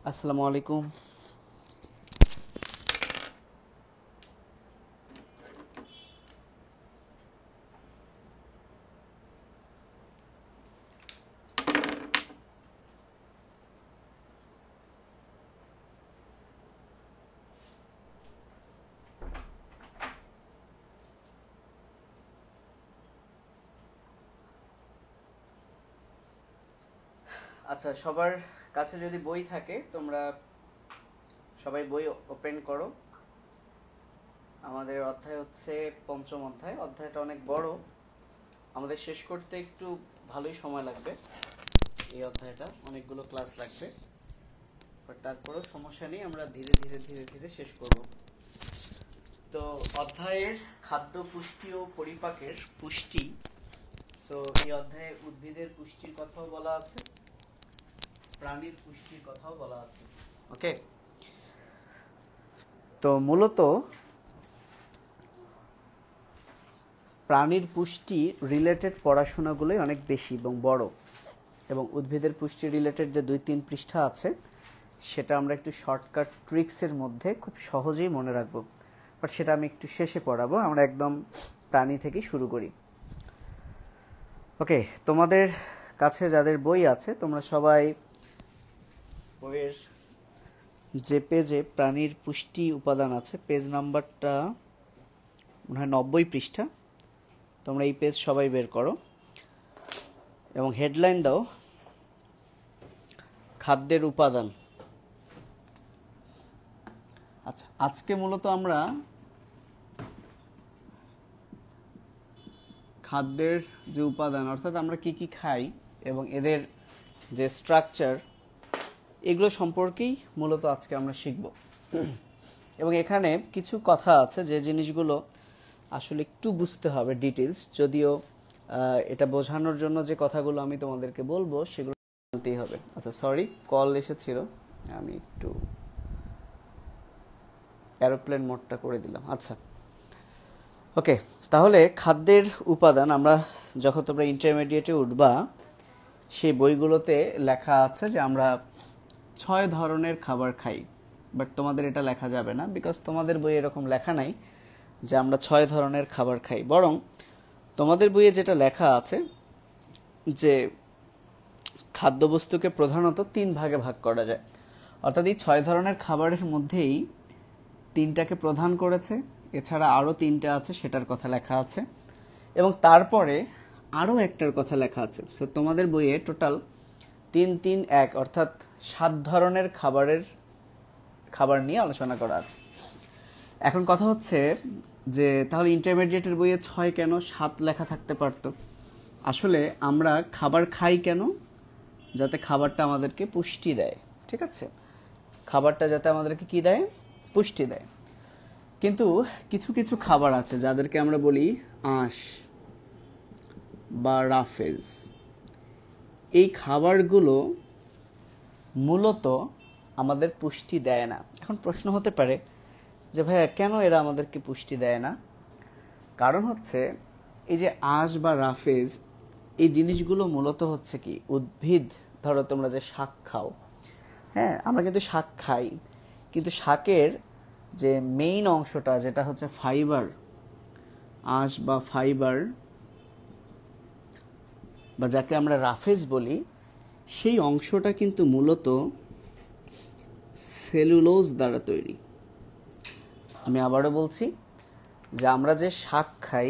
আসসালামু আলাইকুম। আচ্ছা, সবার কাছে যদি বই থাকে তোমরা সবাই বই ওপেন করো। আমাদের অধ্যায় হচ্ছে পঞ্চম অধ্যায়। অধ্যায়টা অনেক বড়, আমাদের শেষ করতে একটু ভালোই সময় লাগবে। এই অধ্যায়টা অনেকগুলো ক্লাস লাগবে, বাট তারপরেও সমস্যা নেই, আমরা ধীরে ধীরে ধীরে ধীরে শেষ করব। তো অধ্যায়ের খাদ্য পুষ্টি ও পরিপাকের পুষ্টি। সো এই অধ্যায়ে উদ্ভিদের পুষ্টির কথাও বলা আছে, প্রাণীর পুষ্টির কথাও বলা আছে। ওকে, তো মূলত প্রাণীর পুষ্টি রিলেটেড পড়াশোনাগুলোই অনেক বেশি এবং বড়, এবং উদ্ভিদের পুষ্টি রিলেটেড যে 2-3 পৃষ্ঠা আছে সেটা আমরা একটু শর্টকাট ট্রিক্সের মধ্যে খুব সহজেই মনে রাখবো, বাট সেটা আমি একটু শেষে পড়াবো। আমরা একদম প্রাণী থেকেই শুরু করি। ওকে, তোমাদের কাছে যাদের বই আছে তোমরা সবাই বইয়ের যে পেজে প্রাণীর পুষ্টি উপাদান আছে, পেজ নাম্বারটা মনে হয় 90 পৃষ্ঠা, তোমরা এই পেজ সবাই বের করো এবং হেডলাইন দাও খাদ্যের উপাদান। আচ্ছা, আজকে মূলত আমরা খাদ্যের যে উপাদান, অর্থাৎ আমরা কি কি খাই এবং এদের যে স্ট্রাকচার, এগুলো সম্পর্কেই মূলত আজকে আমরা শিখব। এবং এখানে কিছু কথা আছে যে জিনিসগুলো আসলে একটু বুঝতে হবে ডিটেলস, যদিও এটা বোঝানোর জন্য যে কথাগুলো আমি তোমাদেরকে বলবো সেগুলো জানতেই হবে। আচ্ছা, সরি, কল এসেছিল, আমি একটু এরোপ্লেন মোডটা করে দিলাম। আচ্ছা, ওকে, তাহলে খাদ্যের উপাদান আমরা যখন তোমরা ইন্টারমিডিয়েটে উঠবা সেই বইগুলোতে লেখা আছে যে আমরা 6 ধরনের খাবার খাই, বাট তোমাদের এটা লেখা যাবে না, বিকজ তোমাদের বই এরকম লেখা নাই যে আমরা 6 ধরনের খাবার খাই। বরং তোমাদের বইয়ে যেটা লেখা আছে যে খাদ্যবস্তুকে প্রধানত 3 ভাগে ভাগ করা যায়, অর্থাৎ এই 6 ধরনের খাবারের মধ্যেই 3টাকে প্রধান করেছে, এছাড়া আরও 3টা আছে সেটার কথা লেখা আছে, এবং তারপরে আরও একটার কথা লেখা আছে। সো তোমাদের বইয়ে টোটাল 3-3-1 অর্থাৎ 7 ধরনের খাবার নিয়ে আলোচনা করা আছে। এখন কথা হচ্ছে যে তাহলে ইন্টারমিডিয়েটের বইয়ে 6 কেন, 7 লেখা থাকতে পারত। আসলে আমরা খাবার খাই কেন? যাতে খাবারটা আমাদেরকে পুষ্টি দেয়, ঠিক আছে? খাবারটা যাতে আমাদেরকে কি দেয়? পুষ্টি দেয়। কিন্তু কিছু কিছু খাবার আছে যাদেরকে আমরা বলি আঁশ বা রাফেজ। এই খাবারগুলো মূলত আমাদের পুষ্টি দেয় না। এখন প্রশ্ন হতে পারে যে ভাইয়া কেন এরা আমাদেরকে পুষ্টি দেয় না? কারণ হচ্ছে এই যে আঁশ বা রাফেজ, এই জিনিসগুলো মূলত হচ্ছে কি, উদ্ভিদ, ধরো তোমরা যে শাক খাও, হ্যাঁ আমরা কিন্তু শাক খাই, কিন্তু শাকের যে মেইন অংশটা যেটা হচ্ছে ফাইবার, আঁশ বা ফাইবার বা যাকে আমরা রাফেজ বলি, সেই অংশটা কিন্তু মূলত সেলুলোজ দ্বারা তৈরি। আমি আবারও বলছি যে আমরা যে শাক খাই,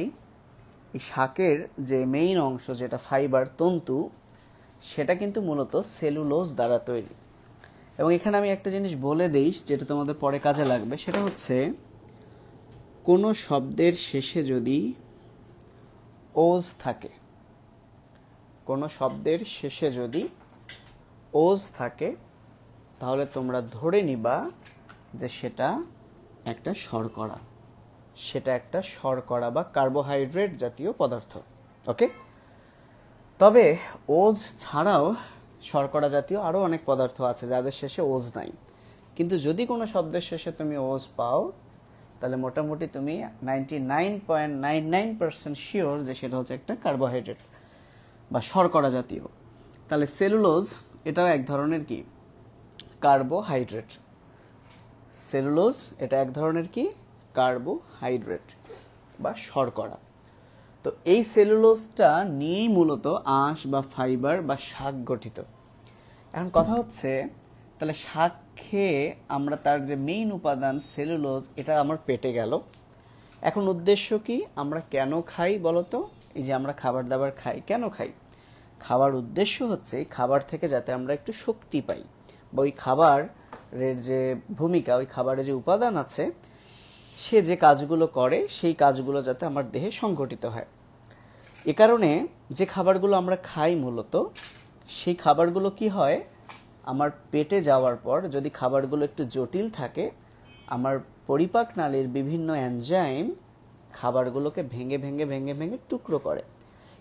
এই শাকের যে মেইন অংশ যেটা ফাইবার, তন্তু, সেটা কিন্তু মূলত সেলুলোজ দ্বারা তৈরি। এবং এখানে আমি একটা জিনিস বলে দেই যেটা তোমাদের পরে কাজে লাগবে, সেটা হচ্ছে কোনো শব্দের শেষে যদি ওজ থাকে, কোনো শব্দের শেষে যদি ওজ থাকে, তাহলে তোমরা ধরে নিবা যে সেটা একটা শর্করা, সেটা একটা শর্করা বা কার্বোহাইড্রেট জাতীয় পদার্থ। ওকে, তবে ওজ ছাড়াও শর্করা জাতীয় আরও অনেক পদার্থ আছে যাদের শেষে ওজ নাই, কিন্তু যদি কোনো শব্দের শেষে তুমি ওজ পাও তাহলে মোটামুটি তুমি 99.99% শিওর যে সেটা হচ্ছে একটা কার্বোহাইড্রেট বা শর্করা জাতীয়। তাহলে সেলুলোজ এটাও এক ধরনের কি কার্বোহাইড্রেট। সেলুলোজ এটা এক ধরনের কি কার্বোহাইড্রেট বা শর্করা। তো এই সেলুলোজটা নিয়েই মূলত আঁশ বা ফাইবার বা শাক গঠিত। এখন কথা হচ্ছে তাহলে শাক খেয়ে আমরা তার যে মেইন উপাদান সেলুলোজ এটা আমার পেটে গেল, এখন উদ্দেশ্য কি, আমরা কেন খাই বলতো? এই যে আমরা খাবার দাবার খাই, কেন খাই? খাবার উদ্দেশ্য হচ্ছে খাবার থেকে যাতে আমরা একটু শক্তি পাই, বা ওই খাবারের যে ভূমিকা, ওই খাবারের যে উপাদান আছে সে যে কাজগুলো করে সেই কাজগুলো যাতে আমার দেহে সংঘটিত হয়। এ কারণে যে খাবারগুলো আমরা খাই মূলত সেই খাবারগুলো কি হয়, আমার পেটে যাওয়ার পর যদি খাবারগুলো একটু জটিল থাকে, আমার পরিপাক নালীর বিভিন্ন এনজাইম খাবারগুলোকে ভেঙে ভেঙে ভেঙে ভেঙে টুকরো করে।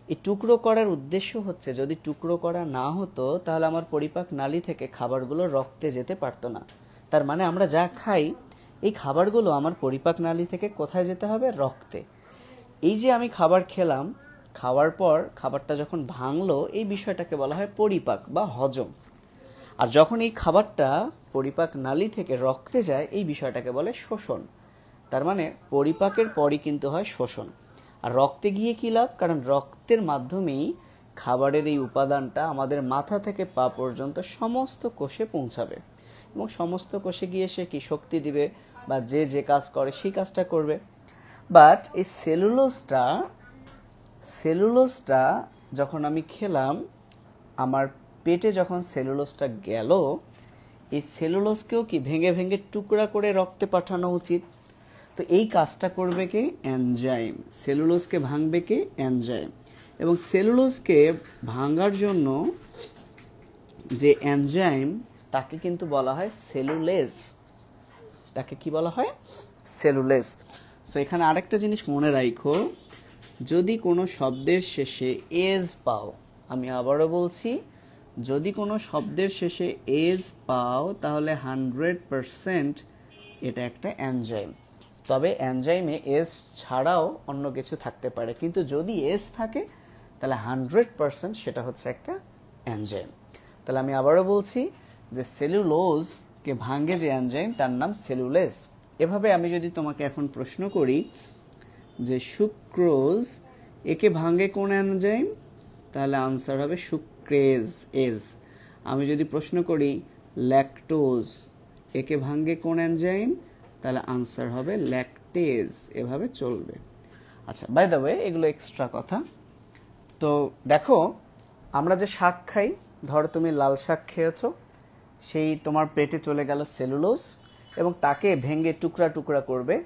এই টুকরো করার উদ্দেশ্য হচ্ছে যদি টুকরো করা না হতো তাহলে আমার পরিপাক নালী থেকে খাবারগুলো রক্তে যেতে পারতো না। তার মানে আমরা যা খাই এই খাবারগুলো আমার পরিপাক নালী থেকে কোথায় যেতে হবে? রক্তে। এই যে আমি খাবার খেলাম, খাওয়ার পর খাবারটা যখন ভাঙলো, এই বিষয়টাকে বলা হয় পরিপাক বা হজম। আর যখন এই খাবারটা পরিপাক নালী থেকে রক্তে যায় এই বিষয়টাকে বলে শোষণ। তার মানে পরিপাকের পরই কিন্তু হয় শোষণ। আর রক্তে গিয়ে কী লাভ? কারণ রক্তের মাধ্যমেই খাবারের এই উপাদানটা আমাদের মাথা থেকে পা পর্যন্ত সমস্ত কোষে পৌঁছাবে, এবং সমস্ত কোষে গিয়ে সে কি শক্তি দিবে বা যে যে কাজ করে সেই কাজটা করবে। বাট এই সেলুলোজটা যখন আমি খেলাম, আমার পেটে যখন সেলুলোজটা গেল, এই সেলুলোজকেও কি ভেঙে ভেঙে টুকরা করে রক্তে পাঠানো উচিত। তো এই কাজটা করবে কে? এনজাইম। সেলুলোজকে ভাঙবে কে? এনজাইম। এবং সেলুলোজকে ভাঙার জন্য যে এনজাইম তাকে কিন্তু বলা হয় সেলুলেজ। তাকে কি বলা হয়? সেলুলেজ। সো এখানে আরেকটা জিনিস মনে রাখো, যদি কোনো শব্দের শেষে এজ পাও, আমি আবারও বলছি, যদি কোনো শব্দের শেষে এজ পাও তাহলে 100% এটা একটা এনজাইম। তবে এনজাইমে এস ছাড়াও অন্য কিছু থাকতে পারে, কিন্তু যদি এস থাকে তাহলে 100% সেটা হচ্ছে একটা এনজাইম। তাহলে আমি আবারও বলছি যে সেলুলোজকে ভাঙে যে এনজাইম তার নাম সেলুলেজ। এভাবে আমি যদি তোমাকে এখন প্রশ্ন করি যে সুক্রোজ একে ভাঙে কোন এনজাইম, তাহলে আনসার হবে সুক্রেজ এজ। আমি যদি প্রশ্ন করি ল্যাকটোজ একে ভাঙে কোন এনজাইম, তাহলে আনসার হবে ল্যাকটেজ। এভাবে চলবে। আচ্ছা, বাই দ্য ওয়ে এগুলো এক্সট্রা কথা। তো দেখো, আমরা যে শাক খাই, ধরো তুমি লাল শাক খেয়েছো, সেই তোমার পেটে চলে গেল সেলুলোজ এবং তাকে ভেঙে টুকরা টুকরা করবে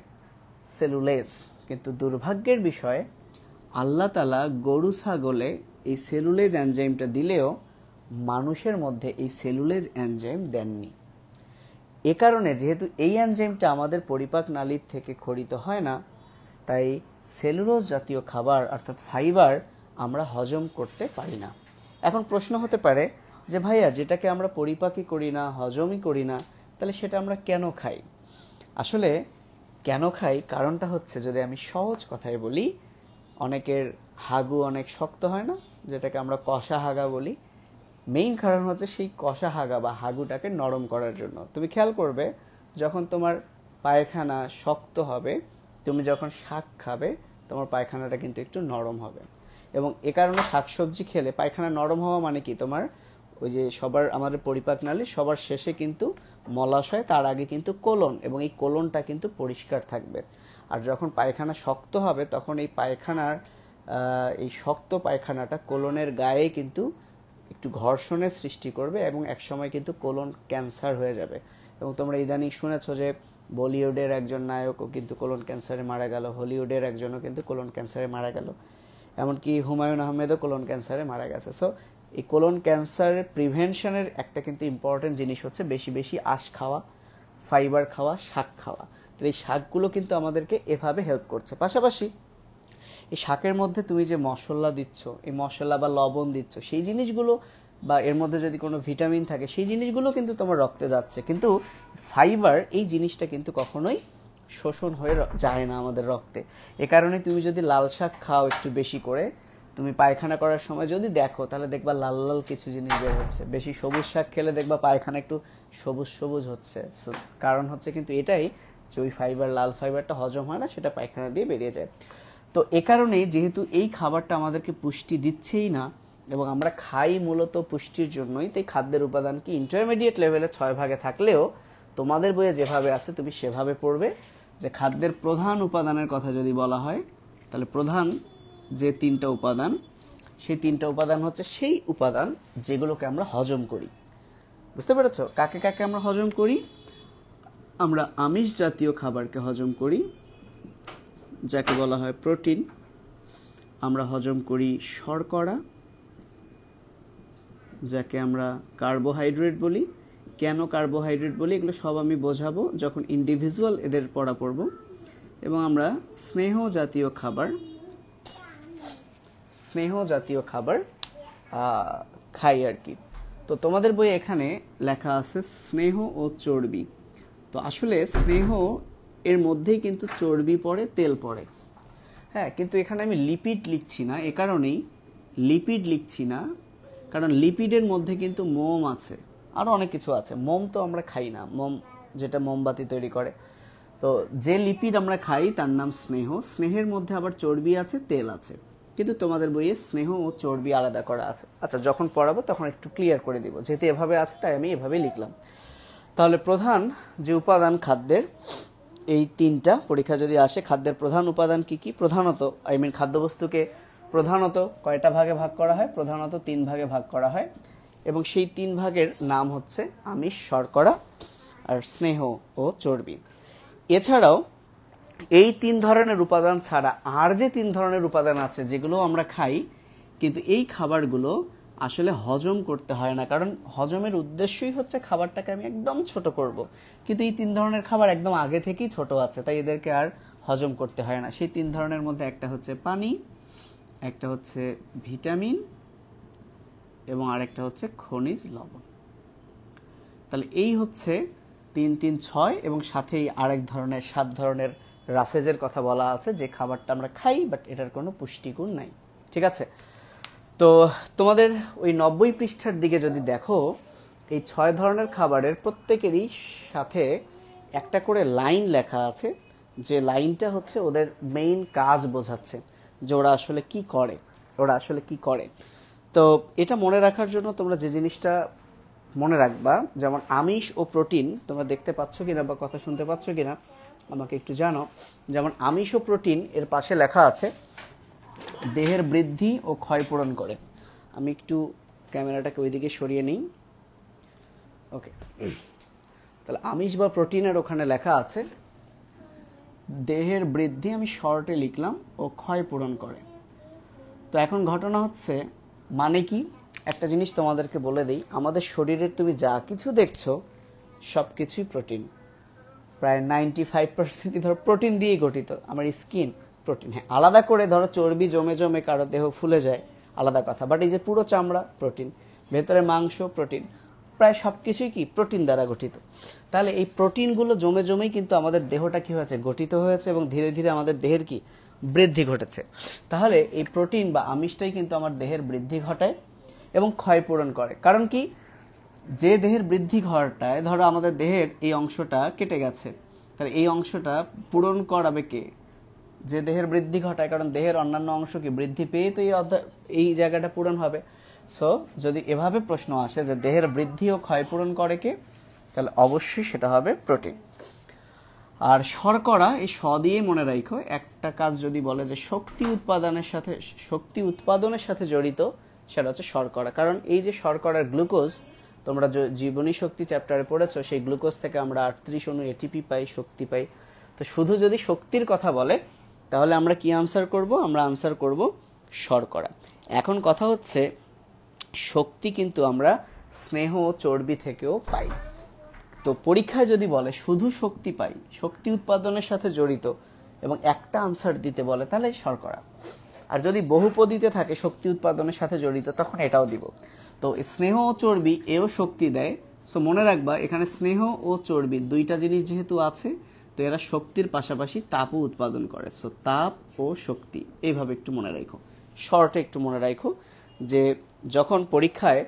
সেলুলেজ। কিন্তু দুর্ভাগ্যের বিষয়, আল্লাহ তাআলা গরু ছাগলে এই সেলুলেজ এনজাইমটা দিলেও মানুষের মধ্যে এই সেলুলেজ এনজাইম দেননি। এ কারণে যেহেতু এই এনজাইমটা আমাদের পরিপাক নালীর থেকে খরিত হয় না, তাই সেলুলোজ জাতীয় খাবার অর্থাৎ ফাইবার আমরা হজম করতে পারি না। এখন প্রশ্ন হতে পারে যে ভাইয়া, যেটাকে আমরা পরিপাকই করি না, হজমই করি না, তাহলে সেটা আমরা কেন খাই? আসলে কেন খাই কারণটা হচ্ছে, যদি আমি সহজ কথায় বলি, অনেকের হাগু অনেক শক্ত হয় না, যেটাকে আমরা কষা হাগা বলি। মেইন কারণ হচ্ছে সেই কষা হাগা বা হাগুটাকে নরম করার জন্য। তুমি খেয়াল করবে যখন তোমার পায়খানা শক্ত হবে, তুমি যখন শাক খাবে তোমার পায়খানাটা কিন্তু একটু নরম হবে। এবং এ কারণে শাকসবজি খেলে পায়খানা নরম হওয়া মানে কি, তোমার ওই যে সবার আমাদের পরিপাক নালী সবার শেষে কিন্তু মলাশয়, তার আগে কিন্তু কোলন, এবং এই কোলনটা কিন্তু পরিষ্কার থাকবে। আর যখন পায়খানা শক্ত হবে তখন এই পায়খানার এই শক্ত পায়খানাটা কোলনের গায়ে কিন্তু একটু ঘর্ষণের সৃষ্টি করবে এবং একসময় কিন্তু কোলন ক্যান্সার হয়ে যাবে। এবং তোমরা ইদানিং শুনেছো যে বলিউডের একজন নায়কও কিন্তু কোলন ক্যান্সারে মারা গেল, হলিউডের একজনও কিন্তু কোলন ক্যান্সারে মারা গেল, এমনকি হুমায়ুন আহমেদও কোলন ক্যান্সারে মারা গেছে। সো এই কোলন ক্যান্সারের প্রিভেনশনের একটা কিন্তু ইম্পর্টেন্ট জিনিস হচ্ছে বেশি বেশি আঁশ খাওয়া, ফাইবার খাওয়া, শাক খাওয়া। তো এই শাকগুলো কিন্তু আমাদেরকে এভাবে হেল্প করছে। পাশাপাশি এই শাকের মধ্যে তুমি যে মশলা দিচ্ছ, এই মশলা বা লবণ দিচ্ছ, সেই জিনিসগুলো বা এর মধ্যে যদি কোনো ভিটামিন থাকে সেই জিনিসগুলো কিন্তু তোমার রক্তে যাচ্ছে, কিন্তু ফাইবার এই জিনিসটা কিন্তু কখনোই শোষণ হয়ে যায় না আমাদের রক্তে। এ কারণে তুমি যদি লাল শাক খাও একটু বেশি করে, তুমি পায়খানা করার সময় যদি দেখো তাহলে দেখবা লাল লাল কিছু জিনিস বের হচ্ছে। বেশি সবুজ শাক খেলে দেখবা পায়খানা একটু সবুজ সবুজ হচ্ছে। কারণ হচ্ছে কিন্তু এটাই যে ওই ফাইবার, লাল ফাইবারটা হজম হয় না, সেটা পায়খানা দিয়ে বেরিয়ে যায়। তো এ কারণেই যেহেতু এই খাবারটা আমাদেরকে পুষ্টি দিচ্ছেই না এবং আমরা খাই মূলত পুষ্টির জন্যই, তাই খাদ্যের উপাদান কি ইন্টারমিডিয়েট লেভেলে 6 ভাগে থাকলেও তোমাদের বইয়ে যেভাবে আছে তুমি সেভাবে পড়বে। যে খাদ্যের প্রধান উপাদানের কথা যদি বলা হয় তাহলে প্রধান যে 3টা উপাদান, সেই 3টা উপাদান হচ্ছে সেই উপাদান যেগুলোকে আমরা হজম করি। বুঝতে পেরেছো? কাকে কাকে আমরা হজম করি? আমরা আমিষ জাতীয় খাবারকে হজম করি, যাকে বলা হয় প্রোটিন। আমরা হজম করি শর্করা, যাকে আমরা কার্বোহাইড্রেট বলি। কেন কার্বোহাইড্রেট বলি এগুলো সব আমি বোঝাবো যখন ইন্ডিভিজুয়াল এদের পড়া পড়ব। এবং আমরা স্নেহ জাতীয় খাবার খাই আর কি। তো তোমাদের বই এখানে লেখা আছে স্নেহ ও চর্বি। তো আসলে স্নেহ এর মধ্যেই কিন্তু চর্বি পড়ে, তেল পড়ে। হ্যাঁ, কিন্তু এখানে আমি লিপিড লিখছি না। এ কারণেই লিপিড লিখছি না, কারণ লিপিডের মধ্যে কিন্তু মোম আছে, আরও অনেক কিছু আছে। মোম তো আমরা খাই না, মোম যেটা মোমবাতি তৈরি করে। তো যে লিপিড আমরা খাই তার নাম স্নেহ। স্নেহের মধ্যে আবার চর্বি আছে, তেল আছে, কিন্তু তোমাদের বইয়ে স্নেহ ও চর্বি আলাদা করা আছে। আচ্ছা, যখন পড়াবো তখন একটু ক্লিয়ার করে দিব, যেহেতু এভাবে আছে তাই আমি এভাবেই লিখলাম। তাহলে প্রধান যে উপাদান খাদ্যের, এই 3টা পরীক্ষা যদি আসে, খাদ্যের প্রধান উপাদান কি কি? প্রধানত খাদ্যবস্তুকে প্রধানত কয়টা ভাগে ভাগ করা হয়? প্রধানত 3 ভাগে ভাগ করা হয়, এবং সেই 3 ভাগের নাম হচ্ছে আমিষ, শর্করা আর স্নেহ ও চর্বি। এছাড়াও এই 3 ধরনের উপাদান ছাড়া আর যে 3 ধরনের উপাদান আছে যেগুলো আমরা খাই, কিন্তু এই খাবারগুলো আসলে হজম করতে হয় না, কারণ হজমের উদ্দেশ্যই হচ্ছে খাবারটাকে আমি একদম ছোট করব। কিন্তু এই 3 ধরনের খাবার একদম আগে থেকেই ছোট আছে, তাই এদেরকে আর হজম করতে হয় না। সেই 3 ধরনের মধ্যে একটা হচ্ছে পানি, একটা হচ্ছে ভিটামিন এবং আরেকটা হচ্ছে খনিজ লবণ। তাহলে এই হচ্ছে 3, 3, 6, এবং সাথেই আরেক ধরনের 7 ধরনের রাফেজের কথা বলা আছে, যে খাবারটা আমরা খাই বাট এটার কোনো পুষ্টিগুণ নাই। ঠিক আছে? তো তোমাদের ওই 90 পৃষ্ঠার দিকে যদি দেখো, এই 6 ধরনের খাবারের প্রত্যেকেরই সাথে একটা করে লাইন লেখা আছে, যে লাইনটা হচ্ছে ওদের মেইন কাজ বোঝাচ্ছে, যে ওরা আসলে কি করে। তো এটা মনে রাখার জন্য তোমরা যে জিনিসটা মনে রাখবা, যেমন আমিষ ও প্রোটিন, তোমরা দেখতে পাচ্ছ কিনা বা কথা শুনতে পাচ্ছ কিনা আমাকে একটু জানো। যেমন আমিষ ও প্রোটিন এর পাশে লেখা আছে দেহের বৃদ্ধি ও ক্ষয় পূরণ করে। আমি একটু ক্যামেরাটাকে ওইদিকে সরিয়ে নিই। ওকে, তাহলে আমিষ বা প্রোটিনের ওখানে লেখা আছে দেহের বৃদ্ধি, আমি শর্টে লিখলাম, ও ক্ষয় পূরণ করে। তো এখন ঘটনা হচ্ছে, মানে কি, একটা জিনিস তোমাদেরকে বলে দিই, আমাদের শরীরের তুমি যা কিছু দেখছো সব কিছুই প্রোটিন। প্রায় 95% ধরো প্রোটিন দিয়েই গঠিত। আমার স্কিন প্রোটিন, হ্যাঁ আলাদা করে ধরো চর্বি জমে জমে কারো দেহ ফুলে যায়, আলাদা কথা, বাট এই যে পুরো চামড়া প্রোটিন, ভেতরে মাংস প্রোটিন, প্রায় সব কিছুই কি প্রোটিন দ্বারা গঠিত। তাহলে এই প্রোটিনগুলো জমে জমেই কিন্তু আমাদের দেহটা কি হয়েছে, গঠিত হয়েছে, এবং ধীরে ধীরে আমাদের দেহের কি বৃদ্ধি ঘটেছে। তাহলে এই প্রোটিন বা আমিষটাই কিন্তু আমার দেহের বৃদ্ধি ঘটায় এবং ক্ষয় পূরণ করে। কারণ কি, যে দেহের বৃদ্ধি ঘটায়, ধরো আমাদের দেহের এই অংশটা কেটে গেছে, তাহলে এই অংশটা পূরণ করাবে কে? যে দেহের বৃদ্ধি ঘটায়, কারণ দেহের অন্যান্য অংশ কি বৃদ্ধি পেয়ে তো এই জায়গাটা পূরণ হবে। সো যদি এভাবে প্রশ্ন আসে যে দেহের বৃদ্ধি ও ক্ষয় পূরণ করে কে, তাহলে অবশ্যই সেটা হবে প্রোটিন। আর শর্করা, এই স দিয়ে মনে রাখো, একটা কাজ যদি বলে যে শক্তি উৎপাদনের সাথে জড়িত, সেটা হচ্ছে শর্করা। কারণ এই যে শর্করার গ্লুকোজ, তোমরা জীবনী শক্তি চ্যাপ্টারে পড়েছো, সেই গ্লুকোজ থেকে আমরা 38 অণু এটিপি পাই, শক্তি পাই। তো শুধু যদি শক্তির কথা বলে তাহলে আমরা কি আনসার করব? আমরা আনসার করব শর্করা। এখন কথা হচ্ছে, শক্তি কিন্তু আমরা স্নেহ ও চর্বি থেকেও পাই। তো পরীক্ষায় যদি বলে শুধু শক্তি পাই, শক্তি উৎপাদনের সাথে জড়িত, এবং একটা আনসার দিতে বলে, তাহলে শর্করা। আর যদি বহুপদীতে থাকে শক্তি উৎপাদনের সাথে জড়িত, তখন এটাও দিব। তো স্নেহ ও চর্বি এও শক্তি দেয়। সো মনে রাখবা, এখানে স্নেহ ও চর্বি 2টা জিনিস যেহেতু আছে, তো এরা শক্তির পাশাপাশি তাপও উৎপাদন করে। সো তাপ ও শক্তি, এইভাবে একটু মনে রাখো। শর্টে একটু মনে রাখো যে যখন পরীক্ষায়,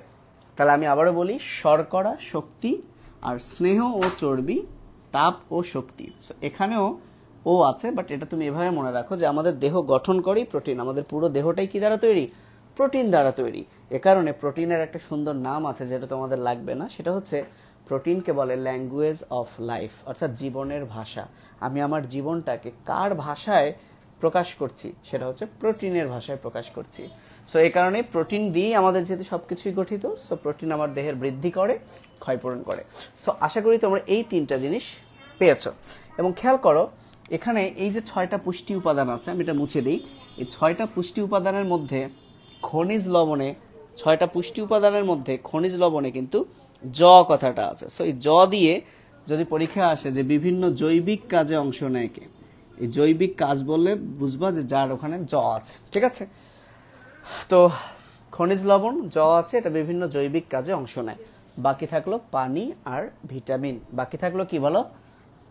তাহলে আমি আবারও বলি, শর্করা শক্তি, আর স্নেহ ও চর্বি তাপ ও শক্তি। সো এখানেও ও আছে, বাট এটা তুমি এভাবে মনে রাখো যে আমাদের দেহ গঠন করেই প্রোটিন, আমাদের পুরো দেহটাই কি দ্বারা তৈরি? প্রোটিন দ্বারা তৈরি। এ কারণে প্রোটিনের একটা সুন্দর নাম আছে যেটা তোমাদের লাগবে না, সেটা হচ্ছে প্রোটিনকে বলে ল্যাঙ্গুয়েজ অফ লাইফ, অর্থাৎ জীবনের ভাষা। আমি আমার জীবনটাকে কার ভাষায় প্রকাশ করছি? সেটা হচ্ছে প্রোটিনের ভাষায় প্রকাশ করছি। সো এই কারণে প্রোটিন দিয়েই আমাদের যেহেতু সব কিছুই গঠিত, সো প্রোটিন আমার দেহের বৃদ্ধি করে, ক্ষয়পূরণ করে। সো আশা করি তোমরা এই তিনটা জিনিস পেয়েছো। এবং খেয়াল করো এখানে এই যে 6টা পুষ্টি উপাদান আছে, আমি এটা মুছে দিই। এই 6টা পুষ্টি উপাদানের মধ্যে খনিজ লবণে, 6টা পুষ্টি উপাদানের মধ্যে খনিজ লবণে কিন্তু জ কথাটা আছে। সো এই জ দিয়ে যদি পরীক্ষা আসে যে বিভিন্ন জৈবিক কাজে অংশ নেয় কে, এই জৈবিক কাজ বললে বুঝবা যে যার ওখানে জ আছে, ঠিক আছে? তো খনিজ লবণ জ আছে, এটা বিভিন্ন জৈবিক কাজে অংশ নেয়। বাকি থাকলো পানি আর ভিটামিন। বাকি থাকলো কি বলো?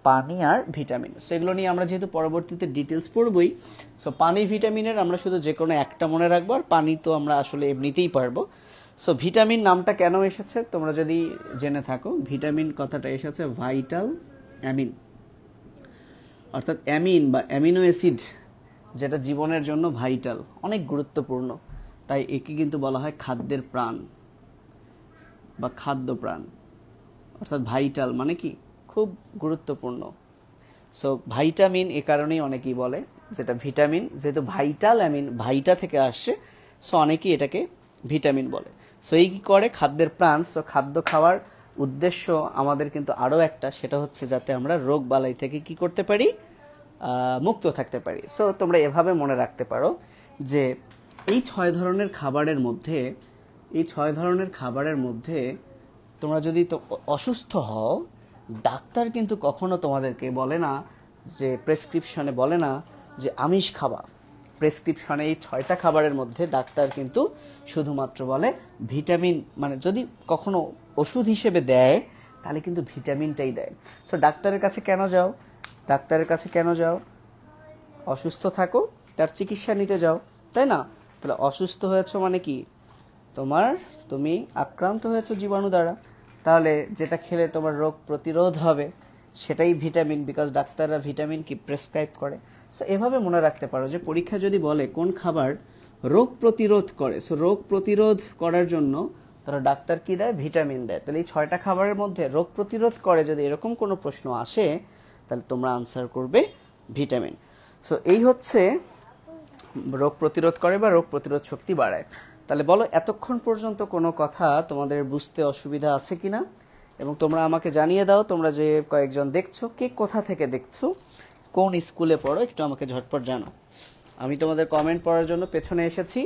পানি আর ভিটামিন। সো এগুলো নিয়ে আমরা যেহেতু পরবর্তীতে ডিটেলস পড়বই, সো পানি ভিটামিনের আমরা শুধু যে কোনো একটা মনে রাখবো, আর পানি তো আমরা আসলে এমনিতেই পারবো। সো ভিটামিন নামটা কেন এসেছে তোমরা যদি জেনে থাকো, ভিটামিন কথাটা এসেছে ভাইটাল অ্যামিন, অর্থাৎ অ্যামিন বা অ্যামিনো অ্যাসিড, যেটা জীবনের জন্য ভাইটাল, অনেক গুরুত্বপূর্ণ। তাই একে কিন্তু বলা হয় খাদ্যের প্রাণ বা খাদ্য প্রাণ, অর্থাৎ ভাইটাল মানে কি? খুব গুরুত্বপূর্ণ। সো ভাইটামিন এ কারণেই অনেকেই বলে যেটা ভিটামিন, যেহেতু ভাইটাল অ্যামিন ভাইটা থেকে আসছে, সো অনেকেই এটাকে ভিটামিন বলে। সো এই কি করে? খাদ্যের প্রাণ। সো খাদ্য খাওয়ার উদ্দেশ্য আমাদের কিন্তু আরও একটা, সেটা হচ্ছে যাতে আমরা রোগ বালাই থেকে কি করতে পারি? মুক্ত থাকতে পারি। সো তোমরা এভাবে মনে রাখতে পারো যে এই 6 ধরনের খাবারের মধ্যে, এই 6 ধরনের খাবারের মধ্যে তোমরা যদি তো অসুস্থ হও, ডাক্তার কিন্তু কখনো তোমাদেরকে বলে না যে, প্রেসক্রিপশনে বলে না যে আমিষ খাবা। প্রেসক্রিপশনে এই 6টা খাবারের মধ্যে ডাক্তার কিন্তু শুধুমাত্র বলে ভিটামিন, মানে যদি কখনো ওষুধ হিসেবে দেয় তাহলে কিন্তু ভিটামিনটাই দেয়। সো ডাক্তারের কাছে কেন যাও? ডাক্তারের কাছে কেন যাও? অসুস্থ থাকো, তার চিকিৎসা নিতে যাও, তাই না? তাহলে অসুস্থ হয়েছো মানে কি? তুমি আক্রান্ত হয়েছো জীবাণু দ্বারা, তাহলে যেটা খেলে তোমার রোগ প্রতিরোধ হবে সেটাই ভিটামিন, বিকজ ডাক্তাররা ভিটামিন কি প্রেসক্রাইব করে। সো এভাবে মনে রাখতে পারো যে পরীক্ষা যদি বলে কোন খাবার রোগ প্রতিরোধ করে, সো রোগ প্রতিরোধ করার জন্য তারা ডাক্তার কি দেয়? ভিটামিন দেয়। তাহলে এই 6টা খাবারের মধ্যে রোগ প্রতিরোধ করে যদি এরকম কোনো প্রশ্ন আসে, তাহলে তোমরা আনসার করবে ভিটামিন। সো এই হচ্ছে রোগ প্রতিরোধ করে বা রোগ প্রতিরোধ শক্তি বাড়ায়। তাহলে বলো এতক্ষণ পর্যন্ত কোনো কথা তোমাদের বুঝতে অসুবিধা আছে কিনা, এবং তোমরা আমাকে জানিয়ে দাও তোমরা যে কয়েকজন দেখছো, কে কোথা থেকে দেখছো, কোন স্কুলে পড়ো, একটু আমাকে ঝটপট জানাও। আমি তোমাদের কমেন্ট পড়ার জন্য পেছনে এসেছি,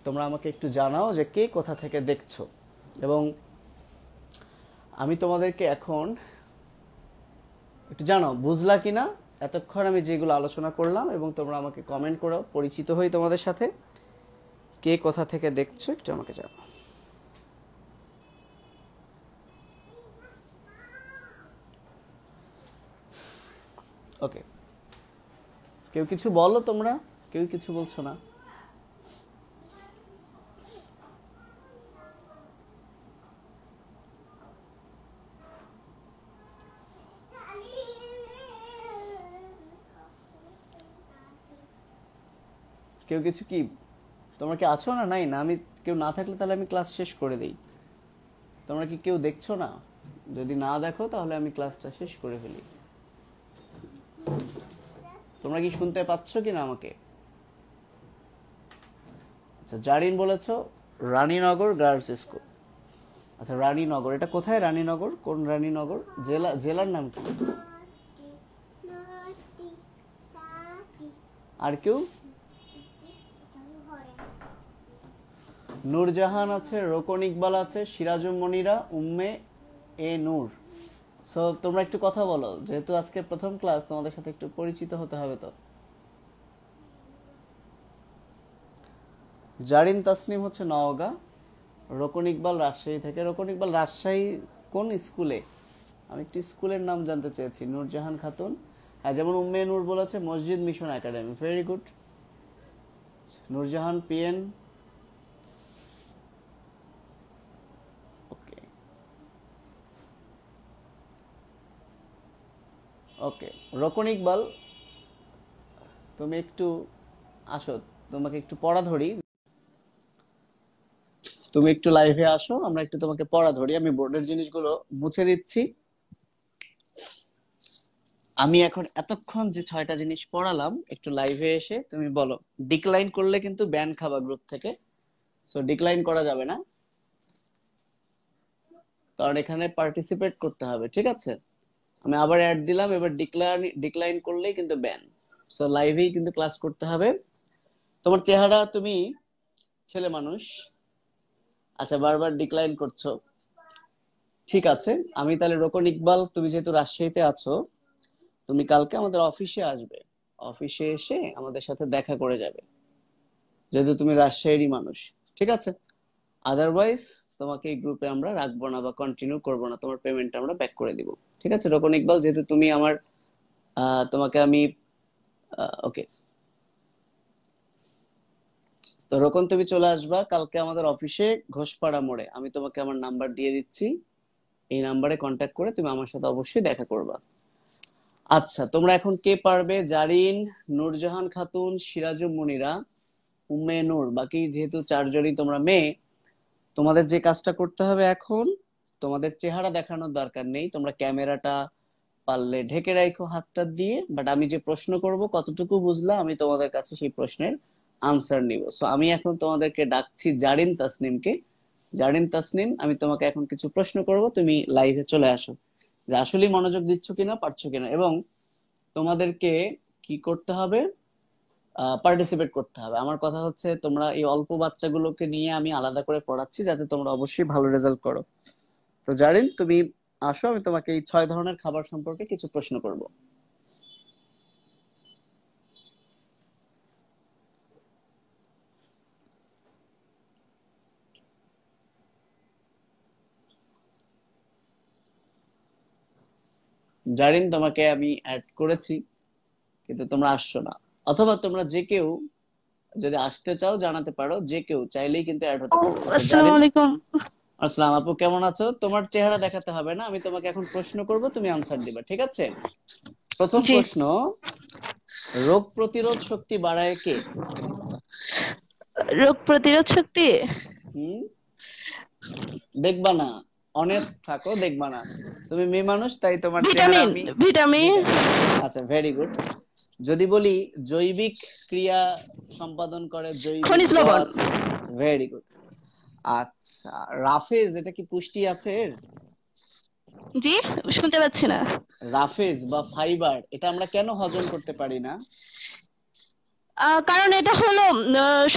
তোমরা আমাকে একটু জানাও যে কে কোথা থেকে দেখছো। এবং আমি তোমাদেরকে এখন একটু জানাও বুঝলা কিনা এতক্ষণ আমি যেগুলো আলোচনা করলাম, এবং তোমরা আমাকে কমেন্ট করো, পরিচিত হই তোমাদের সাথে। কে কোথা থেকে দেখছো একটু আমাকে জানাও। ওকে, কেউ কিছু বলো, তোমরা কেউ কিছু বলছো না? কেউ কিছু কি, তোমরা কি আছো না? নাই না, আমি কেউ না থাকলে তাহলে আমি ক্লাস শেষ করে দেই। তোমরা কি কেউ দেখছো না? যদি না দেখো তাহলে আমি ক্লাসটা শেষ করে ফেলি। তোমরা কি শুনতে পাচ্ছ কিনা আমাকে? আচ্ছা, জারিন বলেছো রানীনগর গার্লস স্কুল। আচ্ছা, রানীনগর, এটা কোথায়? রানীনগর কোন রানীনগর? জেলার নাম কি? আর কেউ? নূরজাহান আছে, রোকন ইকবাল আছে, সিরাজুম মনিরা, উম্মে এ নূর। সো তোমরা একটু কথা বলো, যেহেতু আজকে প্রথম ক্লাস, তোমাদের সাথে একটু পরিচিত হতে হবে। তো জারিন তাসনিম হচ্ছে নওগাঁ, রোকন ইকবাল রাজশাহী থেকে। রোকন ইকবাল রাজশাহী কোন স্কুলে? আমি একটু স্কুলের নাম জানতে চেয়েছি। নূরজাহান খাতুন, হ্যাঁ, যেমন উম্মে নূর বলেছে Masjid mission academy. Very good. Noorjahan PN, okay okay. Rokon Iqbal, তুমি একটু আসো, তোমাকে একটু পড়া ধরি, তুমি একটু লাইভে আসো, আমরা একটু তোমাকে পড়া ধরি। আমি বোর্ডের জিনিসগুলো মুছে দিচ্ছি। আমি এখন এতক্ষণ যে 6টা জিনিস পড়ালাম, একটু লাইভে এসে তুমি বলো। ডিক্লাইন করলে কিন্তু ব্যান খাবা গ্রুপ থেকে, সো ডিক্লাইন করা যাবে না, কারণ এখানে পার্টিসিপেট করতে হবে, ঠিক আছে? আমি আবার অ্যাড দিলাম, এবার ডিক্লাইন করলেই কিন্তু ব্যান। সো লাইভেই কিন্তু ক্লাস করতে হবে। তোমার চেহারা, তুমি ছেলে মানুষ, আচ্ছা বারবার ডিক্লাইন করছো, ঠিক আছে। আমি তাহলে রোকন ইকবাল, তুমি যেহেতু রাজশাহীতে আছো, তুমি কালকে আমাদের অফিসে আসবে, অফিসে এসে আমাদের সাথে দেখা করে যাবে, যেহেতু তুমি রাজশাহীরই মানুষ, ঠিক আছে? আদারওয়াইজ তোমাকে এই গ্রুপে আমরা রাখবো না বা কন্টিনিউ করবো না, তোমার পেমেন্টটা আমরা ব্যাক করে দিব, ঠিক আছে রোকন ইকবাল? যেহেতু তুমি আমার তোমাকে আমি ওকে। তো রোকন, তুমি চলে আসবা কালকে আমাদের অফিসে ঘোষপাড়া মোড়ে, আমি তোমাকে আমার নাম্বার দিয়ে দিচ্ছি, এই নাম্বারে কন্ট্যাক্ট করে তুমি আমার সাথে অবশ্যই দেখা করবা। আচ্ছা, তোমরা এখন কে পারবে? জারিন, নূরজাহান খাতুন, সিরাজুম মুনিরা, উম্মে নূর, বাকি যেহেতু 4জনই তোমরা মেয়ে, তোমাদের যে কাজটা করতে হবে এখন, তোমাদের চেহারা দেখানোর দরকার নেই, তোমরা ক্যামেরাটা পারলে ঢেকে রাখো হাতটা দিয়ে, বাট আমি যে প্রশ্ন করব কতটুকু বুঝলা, আমি তোমাদের কাছে সেই প্রশ্নের আনসার নিব। সো আমি এখন তোমাদেরকে ডাকছি জারিন তাসনিমকে। জারিন তাসনিম, আমি তোমাকে এখন কিছু প্রশ্ন করব, তুমি লাইভে চলে আসো, যে আসলে মনোযোগ দিচ্ছ কিনা, পারছো কিনা, এবং তোমাদেরকে কি করতে হবে, পার্টিসিপেট করতে হবে। আমার কথা হচ্ছে, তোমরা এই অল্প বাচ্চাগুলোকে নিয়ে আমি আলাদা করে পড়াচ্ছি, যাতে তোমরা অবশ্যই ভালো রেজাল্ট করো। তো জারিন, তুমি আসো, আমি তোমাকে এই 6 ধরনের খাবার সম্পর্কে কিছু প্রশ্ন করব। জারিন, তোমাকে আমি অ্যাড করেছি, কিন্তু তোমরা আসছো না, অথবা তোমরা যে কেউ যদি আসতে চাও জানাতে পারো, যে কেউ চাইলেই কিন্তু অ্যাড হতে পারো। আচ্ছা আসসালামু জারিন, আলাইকুম। আসসালাম আপু, কেমন আছো? তোমার চেহারা দেখাতে হবে না, আমি তোমাকে এখন প্রশ্ন করব, তুমি আনসার দিবা, ঠিক আছে? প্রথম জি। প্রশ্ন, রোগ প্রতিরোধ শক্তি বাড়ায় কে? রোগ প্রতিরোধ শক্তি। হুম, দেখবা না, অনেস্ট থাকো, দেখবা না। তুমি মেয়ে মানুষ, তাই তোমার চেহারা ভিটামিন আমি। ভিটামিন ভিটামিন, আচ্ছা ভেরি গুড। যদি বলি জৈবিক ক্রিয়া সম্পাদন করে জৈবিক খনিজ লবণ। পদার্থ, ভেরি গুড। আচ্ছা, রাফেজ, এটা কি পুষ্টি আছে এর? জি, শুনতে পাচ্ছি না। রাফেজ বা ফাইবার, এটা আমরা কেন হজম করতে পারি না? কারণ এটা হলো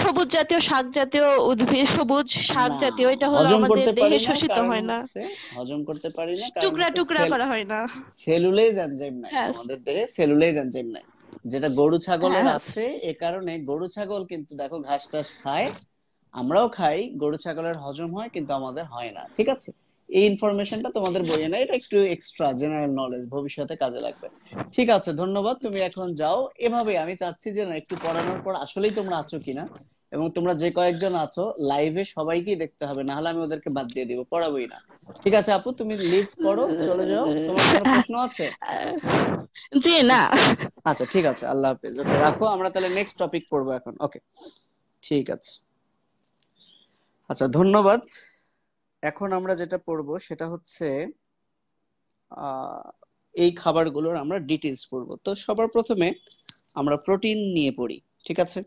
সবুজ জাতীয় শাক জাতীয় উদ্ভিদ, সবুজ শাক না, জাতীয়, এটা হলো হজম আমাদের করতে পারি দেহে না শোষিত কারণ হয় না। হচ্ছে, হজম করতে পারি না কারণ টুকরা হচ্ছে টুকরা করা হয় না। সেলুলেজ এনজাইম নাই হ্যাঁ আমাদের দেহে, সেলুলেজ এনজাইম নাই, যেটা গরু ছাগলের হ্যাঁ। আছে। এ কারণে গরু ছাগল কিন্তু দেখো ঘাস টাস খায়, আমরাও খাই, গরু ছাগলের হজম হয় কিন্তু আমাদের হয় না, ঠিক আছে? এই ইনফরমেশনটা তোমাদের বইয়ে না, এটা একটু এক্সট্রা জেনারেল নলেজ, ভবিষ্যতে কাজে লাগবে। ঠিক আছে, ধন্যবাদ, তুমি এখন যাও। এভাবে আমি চাচ্ছি যে না, একটু পড়ানোর পর আসলেই তোমরা আছো কিনা, এবং তোমরা যে কয়েকজন আছো লাইভে সবাইকেই দেখতে হবে, না হলে আমি ওদেরকে বাদ দিয়ে দিব, পড়াবোই না। ঠিক আছে আপু, তুমি লিভ করো, চলে যাও। তোমার কোনো প্রশ্ন আছে? জি না। আচ্ছা ঠিক আছে, আল্লাহ হাফেজ, ওকে রাখো, আমরা তাহলে নেক্সট টপিক পড়বো এখন, ওকে? ঠিক আছে, আচ্ছা ধন্যবাদ। এখন আমরা যেটা পড়বো সেটা হচ্ছে আহ এই খাবারগুলোর আমরা ডিটেলস পড়বো। তো সবার প্রথমে আমরা প্রোটিন নিয়ে পড়ি, ঠিক আছে?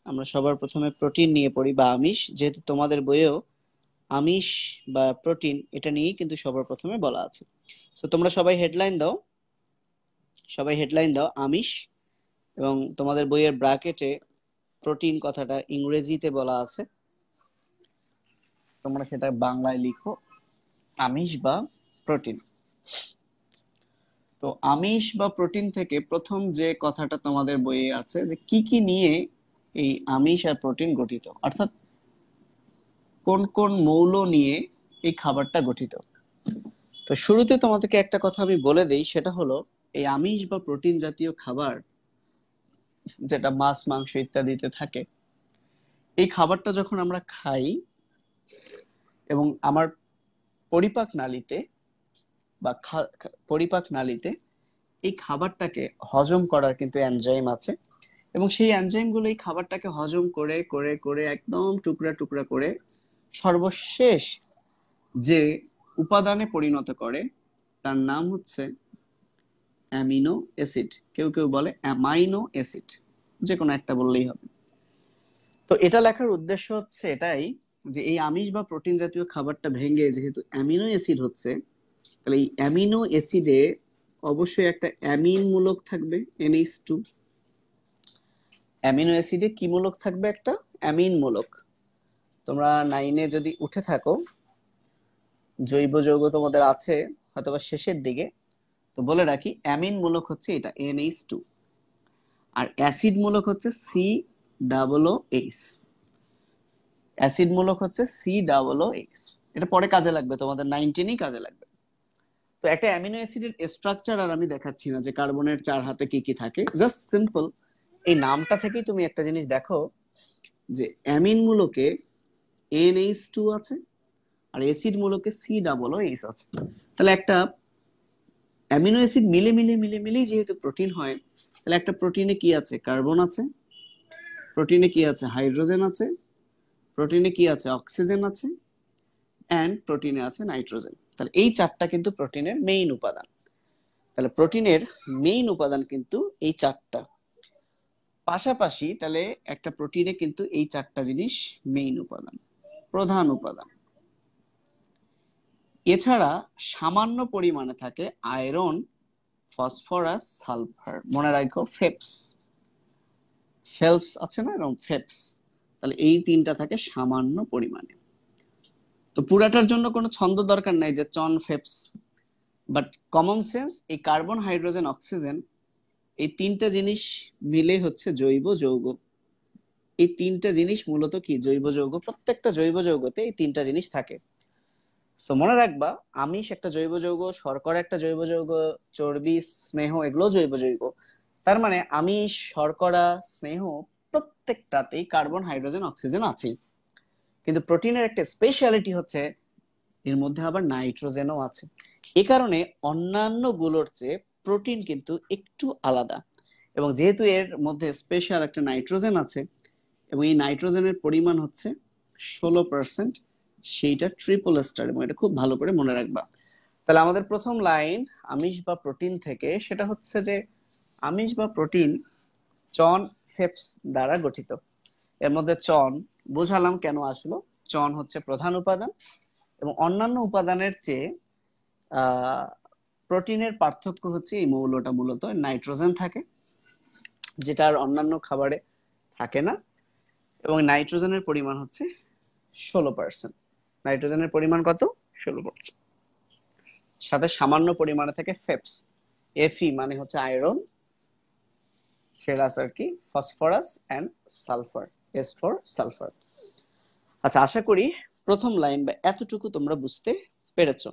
আমরা সবার প্রথমে প্রোটিন নিয়ে পড়ি, বা আমিষ, যেহেতু তোমাদের বইয়েও আমিষ বা প্রোটিন এটা নিয়েই কিন্তু সবার প্রথমে বলা আছে। তো তোমরা সবাই হেডলাইন দাও, সবাই হেডলাইন দাও আমিষ, এবং তোমাদের বইয়ের ব্র্যাকেটে প্রোটিন কথাটা ইংরেজিতে বলা আছে, তোমরা সেটা বাংলায় লিখো, আমিষ বা প্রোটিন। তো আমিষ বা প্রোটিন থেকে প্রথম যে কথাটা তোমাদের বইয়ে আছে, যে কি কি নিয়ে এই আমিষ আর প্রোটিন গঠিত, অর্থাৎ কোন কোন মৌল নিয়ে এই খাবারটা গঠিত। তো শুরুতে তোমাদেরকে একটা কথা আমি বলে দেই, সেটা হলো এই আমিষ বা প্রোটিন জাতীয় খাবার, যেটা মাছ মাংস ইত্যাদিতে থাকে, এই খাবারটা যখন আমরা খাই এবং আমার পরিপাক নালীতে বা পরিপাক নালীতে এই খাবারটাকে হজম করার কিন্তু এনজাইম আছে, এবং সেই এনজাইম গুলো এই খাবারটাকে হজম করে করে করে একদম টুকরা টুকরা করে সর্বশেষ যে উপাদানে পরিণত করে তার নাম হচ্ছে অ্যামিনো অ্যাসিড, কেউ কেউ বলে অ্যামাইনো অ্যাসিড, যে কোনো একটা বললেই হবে। তো এটা লেখার উদ্দেশ্য হচ্ছে এটাই যে এই আমিষ বা প্রোটিন জাতীয় খাবারটা ভেঙে যেহেতু অ্যামিনো অ্যাসিড হচ্ছে, তাহলে এই অ্যামিনো অ্যাসিডে অবশ্যই একটা অ্যামিন মূলক থাকবে NH2। অ্যামিনো অ্যাসিডে কি মূলক থাকবে? একটা অ্যামিন মূলক। তোমরা 9-এ যদি উঠে থাকো, জৈব যৌগ তোমাদের আছে হয়তোবা শেষের দিকে, তো বলে রাখি অ্যামিন মূলক হচ্ছে এটা NH2, আর অ্যাসিড মূলক হচ্ছে COOH। অ্যাসিড মূলক হচ্ছে COOH। এটা পরে কাজে লাগবে, তোমাদের 9-10-এই কাজে লাগবে। তো একটা অ্যামিনো অ্যাসিডের স্ট্রাকচার আর আমি দেখাচ্ছি না যে কার্বনের 4 হাতে কি কি থাকে, জাস্ট সিম্পল এই নামটা থেকেই তুমি একটা জিনিস দেখো যে অ্যামিন মূলকে NH2 আছে আর অ্যাসিড মূলকে COOH আছে। তাহলে একটা অ্যামিনো অ্যাসিড মিলে মিলে মিলে মিলেই যেহেতু প্রোটিন হয়, তাহলে একটা প্রোটিনে কি আছে? কার্বন আছে, প্রোটিনে কি আছে? হাইড্রোজেন আছে, প্রোটিনে কি আছে? অক্সিজেন আছে, এন্ড প্রোটিনে আছে নাইট্রোজেন। তাহলে এই চারটা কিন্তু প্রোটিনের মেইন উপাদান। তাহলে প্রোটিনের মেইন উপাদান কিন্তু এই চারটা। পাশাপাশি তাহলে একটা প্রোটিনে কিন্তু এই চারটা জিনিস মেইন উপাদান, প্রধান উপাদান। এছাড়া সামান্য পরিমাণে থাকে আয়রন, ফসফরাস, সালফার। মনে রাখো ফেপস, ফেলপস আছে না, এরকম ফেপস। তাহলে এই তিনটা থাকে সামান্য পরিমাণে। তো পুরাটার জন্য কোনো ছন্দ দরকার নাই যে চন ফেপস, বাট কমন সেন্স, এই কার্বন, হাইড্রোজেন, অক্সিজেন এই তিনটা জিনিস মিলে হচ্ছে জৈব যৌগ। এই তিনটা জিনিস মূলত কি? জৈব যৌগ। প্রত্যেকটা জৈব যৌগতে এই তিনটা জিনিস থাকে। সো মনে রাখবা, আমিষ একটা জৈব যৌগ, শর্করা একটা জৈব যৌগ, চর্বি, স্নেহ এগুলো জৈব যৌগ। তার মানে আমিষ, শর্করা, স্নেহ প্রত্যেকটাতেই কার্বন, হাইড্রোজেন, অক্সিজেন আছে। কিন্তু প্রোটিনের একটা স্পেশালিটি হচ্ছে এর মধ্যে আবার নাইট্রোজেনও আছে। এ কারণে অন্যান্য গুলোর চেয়ে প্রোটিন কিন্তু একটু আলাদা। এবং যেহেতু এর মধ্যে স্পেশাল একটা নাইট্রোজেন আছে এবং এই নাইট্রোজেনের পরিমাণ হচ্ছে 16%, সেইটা ট্রিপল স্টার, এবং এটা খুব ভালো করে মনে রাখবা। তাহলে আমাদের প্রথম লাইন আমিষ বা প্রোটিন থেকে, সেটা হচ্ছে যে আমিষ বা প্রোটিন চন ফেপস দ্বারা গঠিত। এর মধ্যে চন বুঝালাম কেন আসলো। চন হচ্ছে প্রধান উপাদান, এবং অন্যান্য উপাদানের চেয়ে প্রোটিনের পার্থক্য হচ্ছে এই মৌলটা মূলত নাইট্রোজেন থাকে, যেটা আর অন্যান্য খাবারে থাকে না। এবং নাইট্রোজেনের পরিমাণ হচ্ছে 16%। নাইট্রোজেনের পরিমাণ কত? 16%। সাথে সামান্য পরিমাণে থাকে ফেপস। Fe মানে হচ্ছে আয়রন, ফেরাস আর কি, phosphorus and sulphur, S for sulphur. আচ্ছা, আশা করি প্রথম লাইন বা এতটুকু তোমরা বুঝতে পেরেছো।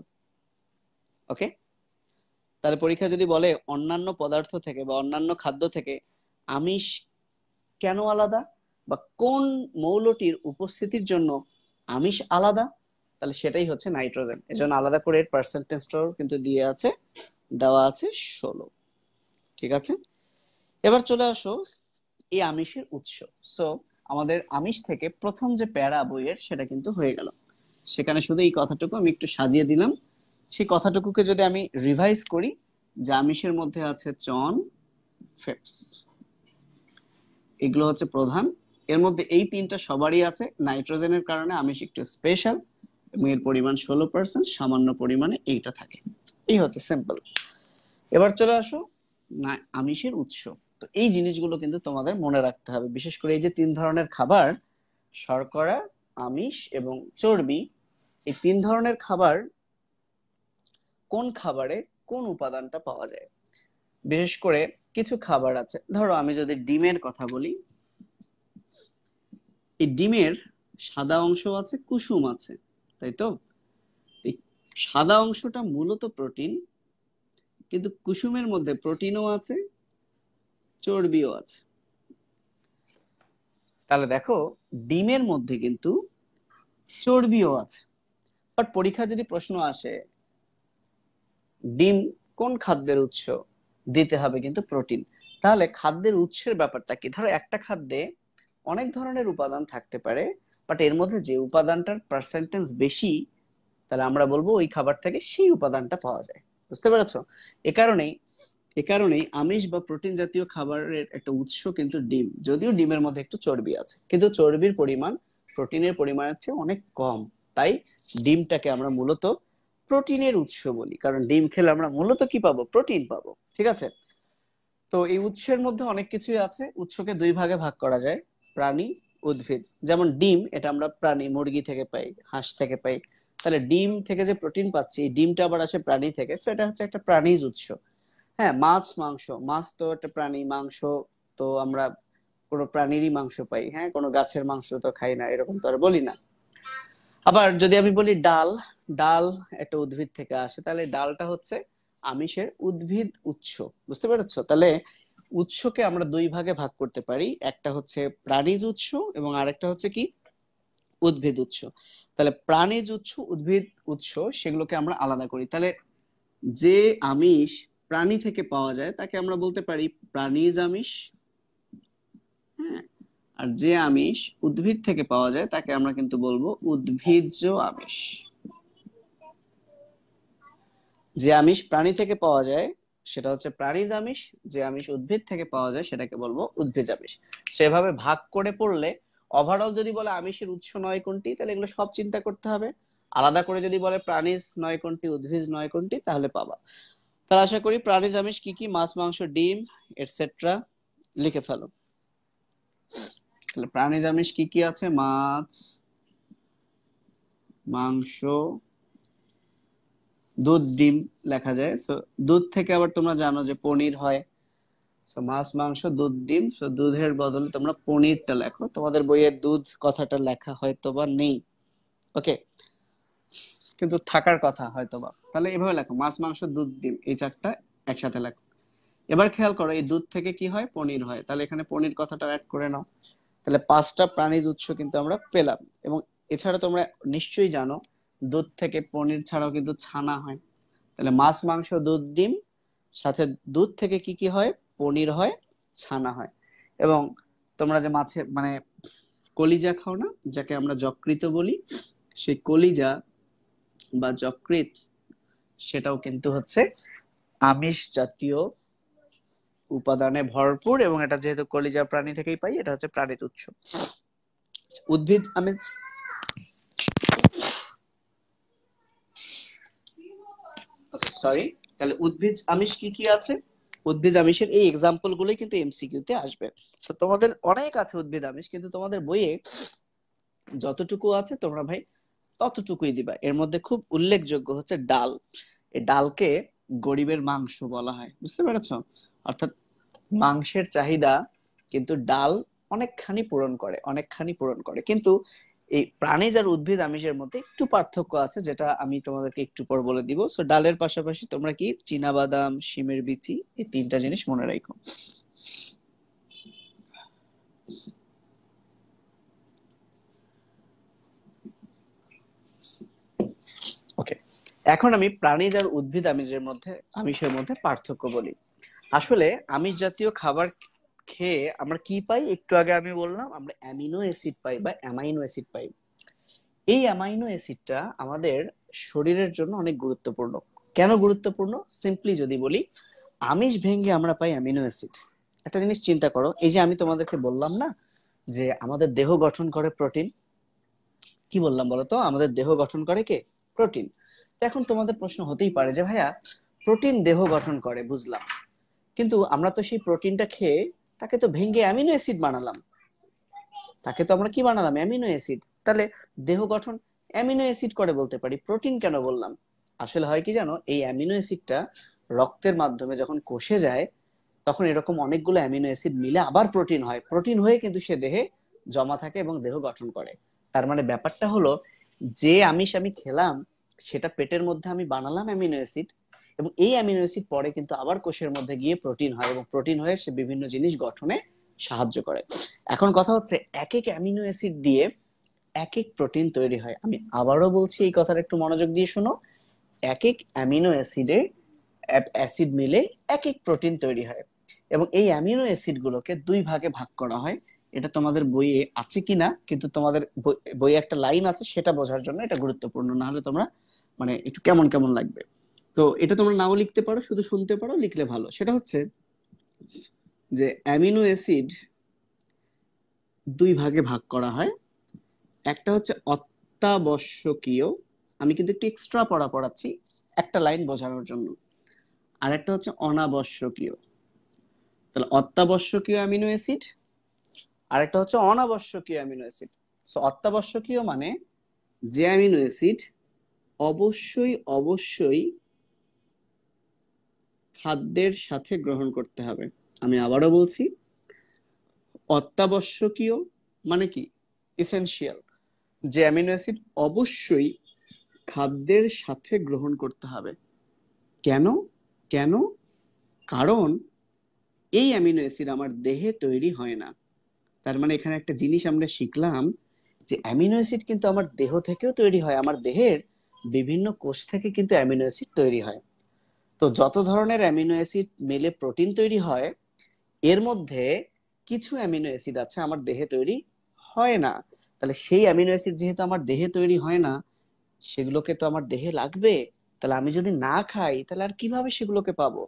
ওকে, তাহলে পরীক্ষা যদি বলে অন্যান্য পদার্থ থেকে বা অন্যান্য খাদ্য থেকে আমিষ কেন আলাদা, বা কোন মৌলটির উপস্থিতির জন্য আমিষ আলাদা, তাহলে সেটাই হচ্ছে নাইট্রোজেন। এজন্য আলাদা করে এর পার্সেন্টেজটাও কিন্তু দিয়ে আছে, দেওয়া আছে 16। ঠিক আছে, এবার চলে আসো এই আমিষের উৎস। সো আমাদের আমিষ থেকে প্রথম যে প্যারা বইয়ের সেটা কিন্তু হয়ে গেল। সেখানে শুধু এই কথাটুকু আমি একটু সাজিয়ে দিলাম। সেই কথাটুকুকে যদি আমি রিভাইজ করি, যে আমিষের মধ্যে আছে চন, ফেপস, এগুলো হচ্ছে প্রধান। এর মধ্যে এই তিনটা সবারই আছে, নাইট্রোজেনের কারণে আমিষ একটু স্পেশাল, এবং এর পরিমাণ 16%, সামান্য পরিমাণে এইটা থাকে। এই হচ্ছে সিম্পল। এবার চলে আসো না আমিষের উৎস। তো এই জিনিসগুলো কিন্তু তোমাদের মনে রাখতে হবে, বিশেষ করে এই যে তিন ধরনের খাবার, শর্করা, আমিষ এবং চর্বি, এই তিন ধরনের খাবার কোন খাবারে কোন উপাদানটা পাওয়া যায়। বিশেষ করে কিছু খাবার আছে, ধরো আমি যদি ডিমের কথা বলি, এই ডিমের সাদা অংশ আছে, কুসুম আছে, তাই তো? এই সাদা অংশটা মূলত প্রোটিন, কিন্তু কুসুমের মধ্যে প্রোটিনও আছে, চর্বিও আছে। তাহলে দেখো ডিমের মধ্যে কিন্তু চর্বিও আছে। বাট পরীক্ষা যদি প্রশ্ন আসে ডিম কোন খাদ্যের উৎস, দিতে হবে কিন্তু প্রোটিন। তাহলে খাদ্যের উৎসের ব্যাপারটা কি, ধরো একটা খাদ্যে অনেক ধরনের উপাদান থাকতে পারে, বাট এর মধ্যে যে উপাদানটার পার্সেন্টেজ বেশি, তাহলে আমরা বলবো ওই খাবার থেকে সেই উপাদানটা পাওয়া যায়। বুঝতে পেরেছো? এ কারণেই এ কারণেই আমিষ বা প্রোটিন জাতীয় খাবারের একটা উৎস কিন্তু ডিম, যদিও ডিমের মধ্যে একটু চর্বি আছে, কিন্তু চর্বির পরিমাণ প্রোটিনের পরিমাণের চেয়ে অনেক কম। তাই ডিমটাকে আমরা মূলত প্রোটিনের উৎস বলি, কারণ ডিম খেলে আমরা মূলত কি পাবো, প্রোটিন পাবো। ঠিক আছে? তো এই উৎসের মধ্যে অনেক কিছুই আছে। উৎসকে দুই ভাগে ভাগ করা যায়, প্রাণী, উদ্ভিদ। যেমন ডিম, এটা আমরা প্রাণী, মুরগি থেকে পাই, হাঁস থেকে পাই। তাহলে ডিম থেকে যে প্রোটিন পাচ্ছি, এই ডিমটা আবার আসে প্রাণী থেকে, তো এটা হচ্ছে একটা প্রাণীজ উৎস। হ্যাঁ, মাছ, মাংস, মাছ তো একটা প্রাণী, মাংস তো আমরা কোনো প্রাণীরই মাংস পাই, হ্যাঁ, কোনো গাছের মাংস তো খাই না, এরকম তো আর বলি না। আবার যদি আমি বলি ডাল, ডাল একটা উদ্ভিদ থেকে আসে, তাহলে ডালটা হচ্ছে আমিষের উদ্ভিদ উৎস। বুঝতে পেরেছো? তাহলে উৎসকে আমরা দুই ভাগে ভাগ করতে পারি, একটা হচ্ছে প্রাণীজ উৎস এবং আরেকটা হচ্ছে কি, উদ্ভিদ উৎস। তাহলে প্রাণীজ উৎস, উদ্ভিদ উৎস, সেগুলোকে আমরা আলাদা করি। তাহলে যে আমিষ প্রাণী থেকে পাওয়া যায় তাকে আমরা বলতে পারি প্রাণীজ আমিষ। হ্যাঁ, আর যে আমিষ উদ্ভিদ থেকে পাওয়া যায় তাকে আমরা কিন্তু বলবো উদ্ভিজ্জ আমিষ। যে আমিষ প্রাণী থেকে পাওয়া যায় সেটা হচ্ছে প্রাণীজ আমিষ, যে আমিষ উদ্ভিদ থেকে পাওয়া যায় সেটাকে বলবো উদ্ভিজ আমিষ। সেভাবে ভাগ করে পড়লে ওভারঅল যদি বলে আমিষের উৎস নয় কোনটি, তাহলে এগুলো সব চিন্তা করতে হবে। আলাদা করে যদি বলে প্রাণীজ নয় কোনটি, উদ্ভিজ নয় কোনটি, তাহলে পাবা। তাহলে আশা করি প্রাণীজ আমিষ কি কি, মাছ, মাংস, ডিম এটসেট্রা লিখে ফেলো। তাহলে প্রাণীজ আমিষ কি কি আছে, মাছ, মাংস, দুধ, ডিম লেখা যায়। সো দুধ থেকে আবার তোমরা জানো যে পনির হয়। সো মাছ, মাংস, দুধ, ডিম। সো দুধের বদলে তোমরা পনিরটা লেখো, তোমাদের বইয়ে দুধ কথাটা লেখা হয়তো বা নেই। ওকে, কিন্তু থাকার কথা হয়তো বা। তাহলে এভাবে লেখো, মাছ, মাংস, দুধ, ডিম, এই চারটা একসাথে লেখো। এবার খেয়াল করো এই দুধ থেকে কি হয়, পনির হয়, তাহলে এখানে পনির কথাটা অ্যাড করে নাও। তাহলে পাঁচটা প্রাণীজ উৎস কিন্তু আমরা পেলাম। এবং এছাড়া তোমরা নিশ্চয়ই জানো দুধ থেকে পনির ছাড়াও কিন্তু ছানা হয়। তাহলে মাছ, মাংস, দুধ, ডিম, সাথে দুধ থেকে কি কি হয়, পনির হয়, ছানা হয়। এবং তোমরা যে মাছে মানে কলিজা খাও না, যাকে আমরা যকৃৎ বলি, সেই কলিজা বা যকৃৎ সেটাও কিন্তু হচ্ছে আমিষ জাতীয় উপাদানে ভরপুর, এবং এটা যেহেতু কলিজা প্রাণী থেকেই পাই, এটা হচ্ছে প্রাণীর উৎস। উদ্ভিদ আমিষ, সরি, তাহলে উদ্ভিদ আমিষ কি কি আছে, উদ্ভিদ আমিষের এই এক্সাম্পল গুলোই কিন্তু এমসিকিউ তে আসবে। তো তোমাদের অনেক আছে উদ্ভিদ আমিষ, কিন্তু তোমাদের বইয়ে যতটুকু আছে তোমরা ভাই ততটুকুই দিবা। এর মধ্যে খুব উল্লেখযোগ্য হচ্ছে ডাল। এই ডালকে গরিবের মাংস বলা হয়। বুঝতে পেরেছো? অর্থাৎ মাংসের চাহিদা কিন্তু ডাল অনেকখানি পূরণ করে, অনেকখানি পূরণ করে। কিন্তু এই প্রাণীজ আর উদ্ভিদ আমিষের মধ্যে একটু পার্থক্য আছে, যেটা আমি তোমাদেরকে একটু পর বলে দিব। সো ডালের পাশাপাশি তোমরা কি চীনা বাদাম, শিমের বিচি, এই তিনটা জিনিস মনে রাখো। ওকে, এখন আমি প্রাণীজ আর উদ্ভিদ আমিষের মধ্যে পার্থক্য বলি। আসলে আমিষ জাতীয় খাবার খেয়ে আমরা কি পাই, একটু আগে আমি বললাম আমরা অ্যামিনো অ্যাসিড পাই বা অ্যামাইনো অ্যাসিড পাই। এই অ্যামাইনো অ্যাসিডটা আমাদের শরীরের জন্য অনেক গুরুত্বপূর্ণ। কেন গুরুত্বপূর্ণ, সিম্পলি যদি বলি, আমিষ ভেঙে আমরা পাই অ্যামিনো অ্যাসিড। একটা জিনিস চিন্তা করো, এই যে আমি তোমাদেরকে বললাম না যে আমাদের দেহ গঠন করে প্রোটিন, কি বললাম বলতো, আমাদের দেহ গঠন করে কে, প্রোটিন। তো এখন তোমাদের প্রশ্ন হতেই পারে যে ভাইয়া প্রোটিন দেহ গঠন করে, বুঝলাম, কিন্তু আমরা তো সেই প্রোটিনটা খেয়ে তাকে তো ভেঙে অ্যামিনো অ্যাসিড বানালাম, তাকে তো আমরা কি বানালাম, অ্যামিনো অ্যাসিড। তাহলে দেহ গঠন অ্যামিনো অ্যাসিড করে বলতে পারি, প্রোটিন কেন বললাম? আসলে হয় কি জানো, এই অ্যামিনো অ্যাসিডটা রক্তের মাধ্যমে যখন কোষে যায়, তখন এরকম অনেকগুলো অ্যামিনো অ্যাসিড মিলে আবার প্রোটিন হয়, প্রোটিন হয়ে কিন্তু সে দেহে জমা থাকে এবং দেহ গঠন করে। তার মানে ব্যাপারটা হলো, যে আমিষ আমি খেলাম সেটা পেটের মধ্যে আমি বানালাম অ্যামিনো অ্যাসিড, এবং এই অ্যামিনো অ্যাসিড পরে কিন্তু আবার কোষের মধ্যে গিয়ে প্রোটিন হয়, এবং প্রোটিন হয়ে সে বিভিন্ন জিনিস গঠনে সাহায্য করে। এখন কথা হচ্ছে এক এক অ্যামিনো অ্যাসিড দিয়ে এক এক প্রোটিন তৈরি হয়। আমি আবারও বলছি, এই কথাটা একটু মনোযোগ দিয়ে শোনো। এক এক অ্যামিনো অ্যাসিডে অ্যাসিড মিলে এক এক প্রোটিন তৈরি হয়, এবং এই অ্যামিনো অ্যাসিড গুলোকে দুই ভাগে ভাগ করা হয়। এটা তোমাদের বইয়ে আছে কিনা, কিন্তু তোমাদের বইয়ে একটা লাইন আছে, সেটা বোঝার জন্য এটা গুরুত্বপূর্ণ, না হলে তোমরা মানে একটু কেমন কেমন লাগবে। তো এটা তোমরা নাও লিখতে পারো, শুধু শুনতে পারো, লিখলে ভালো। সেটা হচ্ছে যে অ্যামিনো অ্যাসিড দুই ভাগে ভাগ করা হয়। একটা হচ্ছে অত্যাবশ্যকীয়, আমি কিন্তু একটু এক্সট্রা পড়াচ্ছি একটা লাইন বোঝানোর জন্য। আর একটা হচ্ছে অনাবশ্যকীয়। তাহলে অত্যাবশ্যকীয় অ্যামিনো অ্যাসিড, আর একটা হচ্ছে অনাবশ্যকীয় অ্যামিনো অ্যাসিড। সো অত্যাবশ্যকীয় মানে যে অ্যামিনো অ্যাসিড অবশ্যই অবশ্যই খাদ্যের সাথে গ্রহণ করতে হবে। আমি আবারও বলছি, অত্যাবশ্যকীয় মানে কি, এসেনশিয়াল, যে অ্যামিনো অ্যাসিড অবশ্যই খাদ্যের সাথে গ্রহণ করতে হবে। কেন? কেন? কারণ এই অ্যামিনো অ্যাসিড আমার দেহে তৈরি হয় না। তার মানে এখানে একটা জিনিস আমরা শিখলাম, যে অ্যামিনো অ্যাসিড কিন্তু আমার দেহ থেকেও তৈরি হয়, আমার দেহের বিভিন্ন কোষ থেকে কিন্তু অ্যামিনো অ্যাসিড তৈরি হয়। তো যত ধরনের অ্যামিনো অ্যাসিড মিলে প্রোটিন তৈরি হয়, এর মধ্যে কিছু অ্যামিনো অ্যাসিড আছে আমার দেহে তৈরি হয় না। তাহলে সেই অ্যামিনো অ্যাসিড যেহেতু আমার দেহে তৈরি হয় না, সেগুলোকে তো আমার দেহে লাগবে। তাহলে আমি যদি না খাই, তাহলে আর কিভাবে সেগুলোকে পাবো?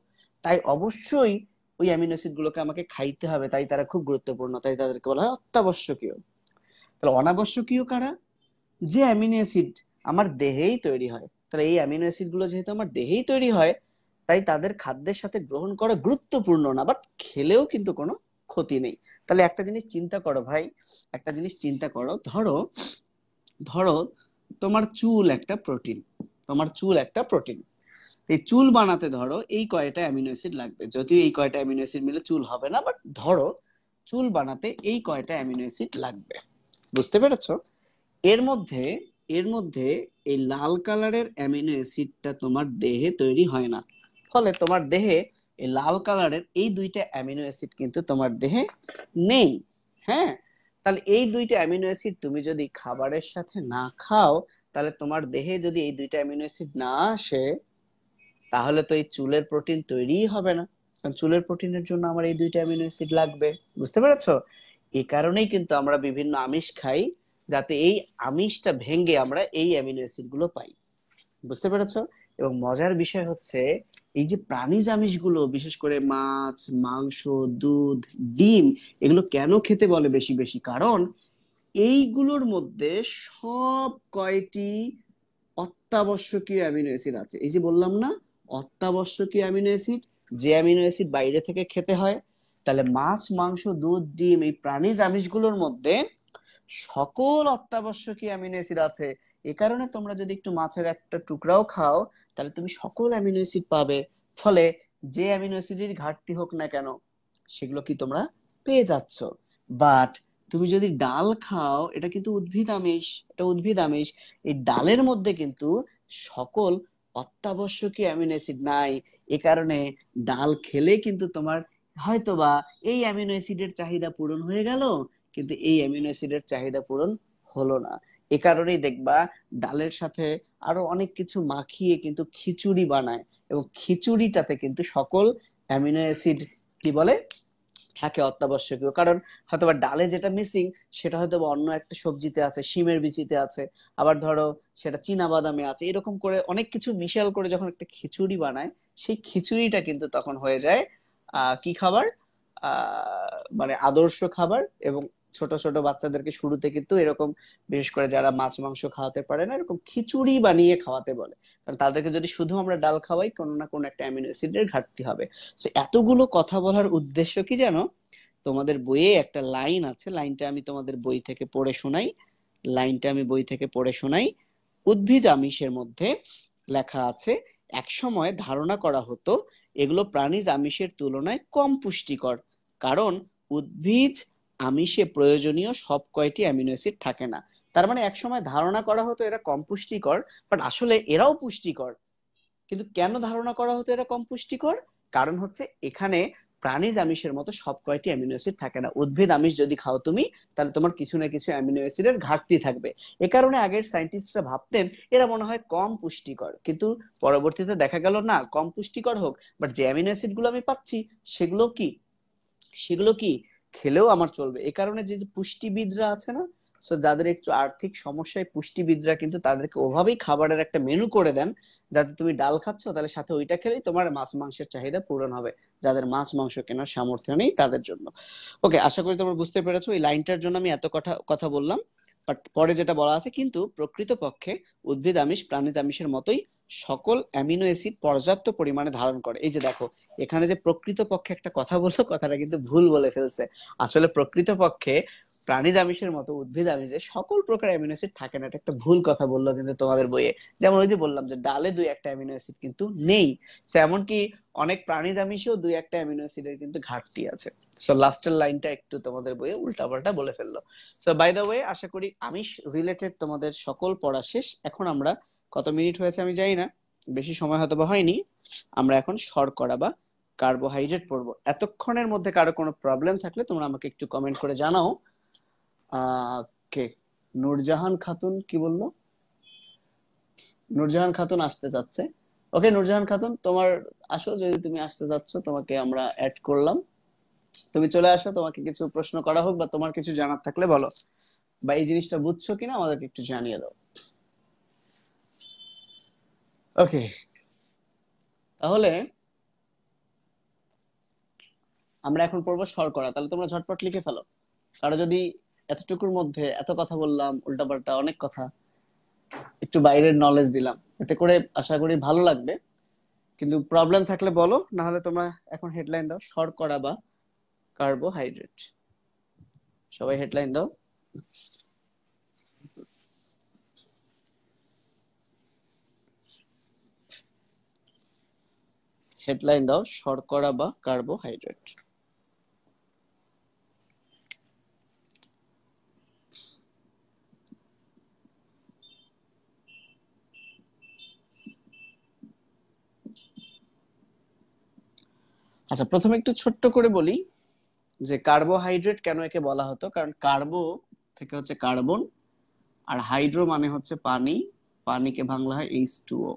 তাই অবশ্যই ওই অ্যামিনো অ্যাসিড গুলোকে আমাকে খাইতে হবে, তাই তারা খুব গুরুত্বপূর্ণ, তাই তাদেরকে বলা হয় অত্যাবশ্যকীয়। তাহলে অনাবশ্যকীয় কারা? যে অ্যামিনো অ্যাসিড আমার দেহেই তৈরি হয়। তাহলে এই অ্যামিনো অ্যাসিড গুলো যেহেতু আমার দেহেই তৈরি হয়, তাই তাদের খাদ্যের সাথে গ্রহণ করা গুরুত্বপূর্ণ না, বাট খেলেও কিন্তু কোনো ক্ষতি নেই। তাহলে একটা জিনিস চিন্তা করো ভাই, একটা জিনিস চিন্তা করো, ধরো ধরো তোমার চুল একটা প্রোটিন, তোমার চুল একটা প্রোটিন। এই চুল বানাতে ধরো এই কয়টা অ্যামিনো অ্যাসিড লাগবে, যদিও এই কয়টা অ্যামিনো অ্যাসিড মিলে চুল হবে না, বাট ধরো চুল বানাতে এই কয়টা অ্যামিনো অ্যাসিড লাগবে। বুঝতে পেরেছো? এর মধ্যে এর মধ্যে এই লাল কালারের অ্যামিনো অ্যাসিডটা তোমার দেহে তৈরি হয় না। ফলে তোমার দেহে এই লাল কালারের এই দুইটা অ্যামিনো অ্যাসিড কিন্তু তোমার দেহে নেই। হ্যাঁ, তাহলে এই দুইটা অ্যামিনো অ্যাসিড তুমি যদি খাবারের সাথে না খাও, তাহলে তোমার দেহে যদি এই দুইটা অ্যামিনো অ্যাসিড না আসে, তাহলে তো এই চুলের প্রোটিন তৈরিই হবে না। কারণ চুলের প্রোটিনের জন্য আমার এই দুইটা অ্যামিনো অ্যাসিড লাগবে। বুঝতে পেরেছো? এই কারণেই কিন্তু আমরা বিভিন্ন আমিষ খাই, যাতে এই আমিষটা ভেঙে আমরা এই অ্যামিনো অ্যাসিড গুলো পাই। বুঝতে পেরেছো? এবং মজার বিষয় হচ্ছে, এই যে প্রাণীজ আমিষগুলো, বিশেষ করে মাছ, মাংস, দুধ, ডিম, এগুলো কেন খেতে বলে বেশি বেশি? কারণ এইগুলোর মধ্যে সব কয়টি অত্যাবশ্যকীয় অ্যামিনো অ্যাসিড আছে। এই যে বললাম না, অত্যাবশ্যকীয় অ্যামিনো অ্যাসিড, যে অ্যামিনো অ্যাসিড বাইরে থেকে খেতে হয়। তাহলে মাছ, মাংস, দুধ, ডিম, এই প্রাণীজ আমিষগুলোর মধ্যে সকল অত্যাবশ্যকীয় অ্যামিনো অ্যাসিড আছে। এ কারণে তোমরা যদি একটু মাছের একটা টুকরাও খাও, তাহলে তুমি সকল অ্যামিনো অ্যাসিড পাবে। ফলে যে অ্যামিনো অ্যাসিডের ঘাটতি হোক না কেন, সেগুলো কি তোমরা পেয়ে যাচ্ছ। বাট তুমি যদি ডাল খাও, এটা কিন্তু উদ্ভিদ আমিষ, এটা উদ্ভিদ আমিষ, এই ডালের মধ্যে কিন্তু সকল অত্যাবশ্যকীয় অ্যামিনো অ্যাসিড নাই। এ কারণে ডাল খেলে কিন্তু তোমার হয়তোবা এই অ্যামিনো অ্যাসিডের চাহিদা পূরণ হয়ে গেল, কিন্তু এই অ্যামিনো অ্যাসিডের চাহিদা পূরণ হলো না। এ কারণেই দেখবা ডালের সাথে আরো অনেক কিছু মাখিয়ে কিন্তু খিচুড়ি বানায়, এবং খিচুড়িটাতে কিন্তু সকল অ্যামিনো অ্যাসিড কি বলে থাকে, অত্যাবশ্যকীয়। কারণ হয়তোবা ডালে যেটা মিসিং, সেটা হয়তো অন্য একটা সবজিতে আছে, শিমের বিচিতে আছে, আবার ধরো সেটা চীনা বাদামে আছে। এরকম করে অনেক কিছু মিশাল করে যখন একটা খিচুড়ি বানায়, সেই খিচুড়িটা কিন্তু তখন হয়ে যায় কি খাবার, মানে আদর্শ খাবার। এবং ছোট ছোট বাচ্চাদেরকে শুরুতে কিন্তু এরকম, বিশেষ করে যারা মাছ মাংস খাওয়াতে পারে না, এরকম খিচুড়ি বানিয়ে খাওয়াতে বলে। কারণ তাদেরকে যদি শুধু আমরা ডাল খাওয়াই, কোনো না কোনো একটা অ্যামিনো অ্যাসিডের ঘাটতি হবে। তো এতগুলো কথা বলার উদ্দেশ্য কি জানো? তোমাদের বইয়ে একটা লাইন আছে, লাইনটা আমি তোমাদের বই থেকে পড়ে শোনাই। লাইনটা আমি বই থেকে পড়ে শোনাই। উদ্ভিদ আমিষের মধ্যে লেখা আছে, এক সময় ধারণা করা হতো এগুলো প্রাণীজ আমিষের তুলনায় কম পুষ্টিকর, কারণ উদ্ভিজ আমিষে প্রয়োজনীয় সব কয়টি অ্যামিনো অ্যাসিড থাকে না। তার মানে এক সময় ধারণা করা হতো এরা কম পুষ্টিকর, বাট আসলে এরাও পুষ্টিকর। কিন্তু কেন ধারণা করা হতো এরা কম পুষ্টিকর? কারণ হচ্ছে এখানে প্রাণীজ আমিষের মতো সব কয়টি অ্যামিনো অ্যাসিড থাকে না। উদ্ভিদ আমিষ যদি খাও তুমি, তাহলে তোমার কিছু না কিছু অ্যামিনো অ্যাসিডের ঘাটতি থাকবে। এ কারণে আগের সায়েন্টিস্টরা ভাবতেন এরা মনে হয় কম পুষ্টিকর, কিন্তু পরবর্তীতে দেখা গেল না, কম পুষ্টিকর হোক, বাট যে অ্যামিনো অ্যাসিড গুলো আমি পাচ্ছি সেগুলো কি খেলেও আমার চলবে। এ কারণে যে যে পুষ্টিবিদরা আছে না, সো যাদের একটু আর্থিক সমস্যায়, পুষ্টিবিদরা কিন্তু তাদেরকে ওভাবেই খাবারের একটা মেনু করে দেন, যাতে তুমি ডাল খাচ্ছ তাহলে সাথে ওইটা খেলেই তোমার মাছ মাংসের চাহিদা পূরণ হবে, যাদের মাছ মাংস কেনার সামর্থ্য নেই তাদের জন্য। ওকে, আশা করি তোমরা বুঝতে পেরেছো এই লাইনটার জন্য আমি এত কথা কথা বললাম। বাট পরে যেটা বলা আছে, কিন্তু প্রকৃতপক্ষে উদ্ভিদ আমিষ প্রাণীজ আমিষের মতোই সকল অ্যামিনো অ্যাসিড পর্যাপ্ত পরিমাণে ধারণ করে। এই যে দেখো, এখানে যে প্রকৃতপক্ষে একটা কথা বলছো, কথাটা কিন্তু ভুল বলে ফেলছে। আসলে প্রকৃতপক্ষে প্রাণীজ আমিষের মতো উদ্ভিদ আমিষে সকল প্রকার অ্যামিনো অ্যাসিড থাকে না, এটা একটা ভুল কথা বললো কিন্তু তোমাদের বইয়ে। যেমন ওই যে বললাম যে ডালে দুই একটা অ্যামিনো অ্যাসিড কিন্তু নেই, সে এমনকি অনেক প্রাণীজ আমিষেও দুই একটা অ্যামিনো অ্যাসিডের কিন্তু ঘাটতি আছে। সো লাস্টের লাইনটা একটু তোমাদের বইয়ে উল্টাপাল্টা বলে ফেললো। সো বাই দ্য ওয়ে, আশা করি আমিষ রিলেটেড তোমাদের সকল পড়া শেষ। এখন আমরা, কত মিনিট হয়েছে আমি জানি না, বেশি সময় হয়তো বা হয়নি, আমরা এখন শর্করা বা কার্বোহাইড্রেট পড়বো। এতক্ষণের মধ্যে কারো কোনো প্রবলেম থাকলে তোমরা আমাকে একটু কমেন্ট করে জানাও। কে নূরজাহান খাতুন কি বললো? নূরজাহান খাতুন আসতে চাচ্ছে। ওকে নূরজাহান খাতুন, তোমার আসো, যদি তুমি আসতে চাচ্ছ তোমাকে আমরা অ্যাড করলাম, তুমি চলে আসো, তোমাকে কিছু প্রশ্ন করা হোক বা তোমার কিছু জানার থাকলে বলো, বা এই জিনিসটা বুঝছো কিনা আমাদেরকে একটু জানিয়ে দাও। ওকে, তাহলে আমরা এখন পড়বো শর্করা। তাহলে তোমরা ঝটপট লিখে ফেলো। কারো যদি, এতটুকুর মধ্যে এত কথা বললাম, উল্টাপাল্টা অনেক কথা, একটু বাইরের নলেজ দিলাম, এতে করে আশা করি ভালো লাগবে। কিন্তু প্রবলেম থাকলে বলো, না হলে তোমরা এখন হেডলাইন দাও, শর্করা বা কার্বোহাইড্রেট। সবাই হেডলাইন দাও। হেডলাইন দাও, শর্করা বা কার্বোহাইড্রেট। আচ্ছা, প্রথমে একটু ছোট্ট করে বলি যে কার্বোহাইড্রেট কেন একে বলা হতো। কারণ কার্বো থেকে হচ্ছে কার্বন, আর হাইড্রো মানে হচ্ছে পানি, পানিকে বাংলা হয় H2O।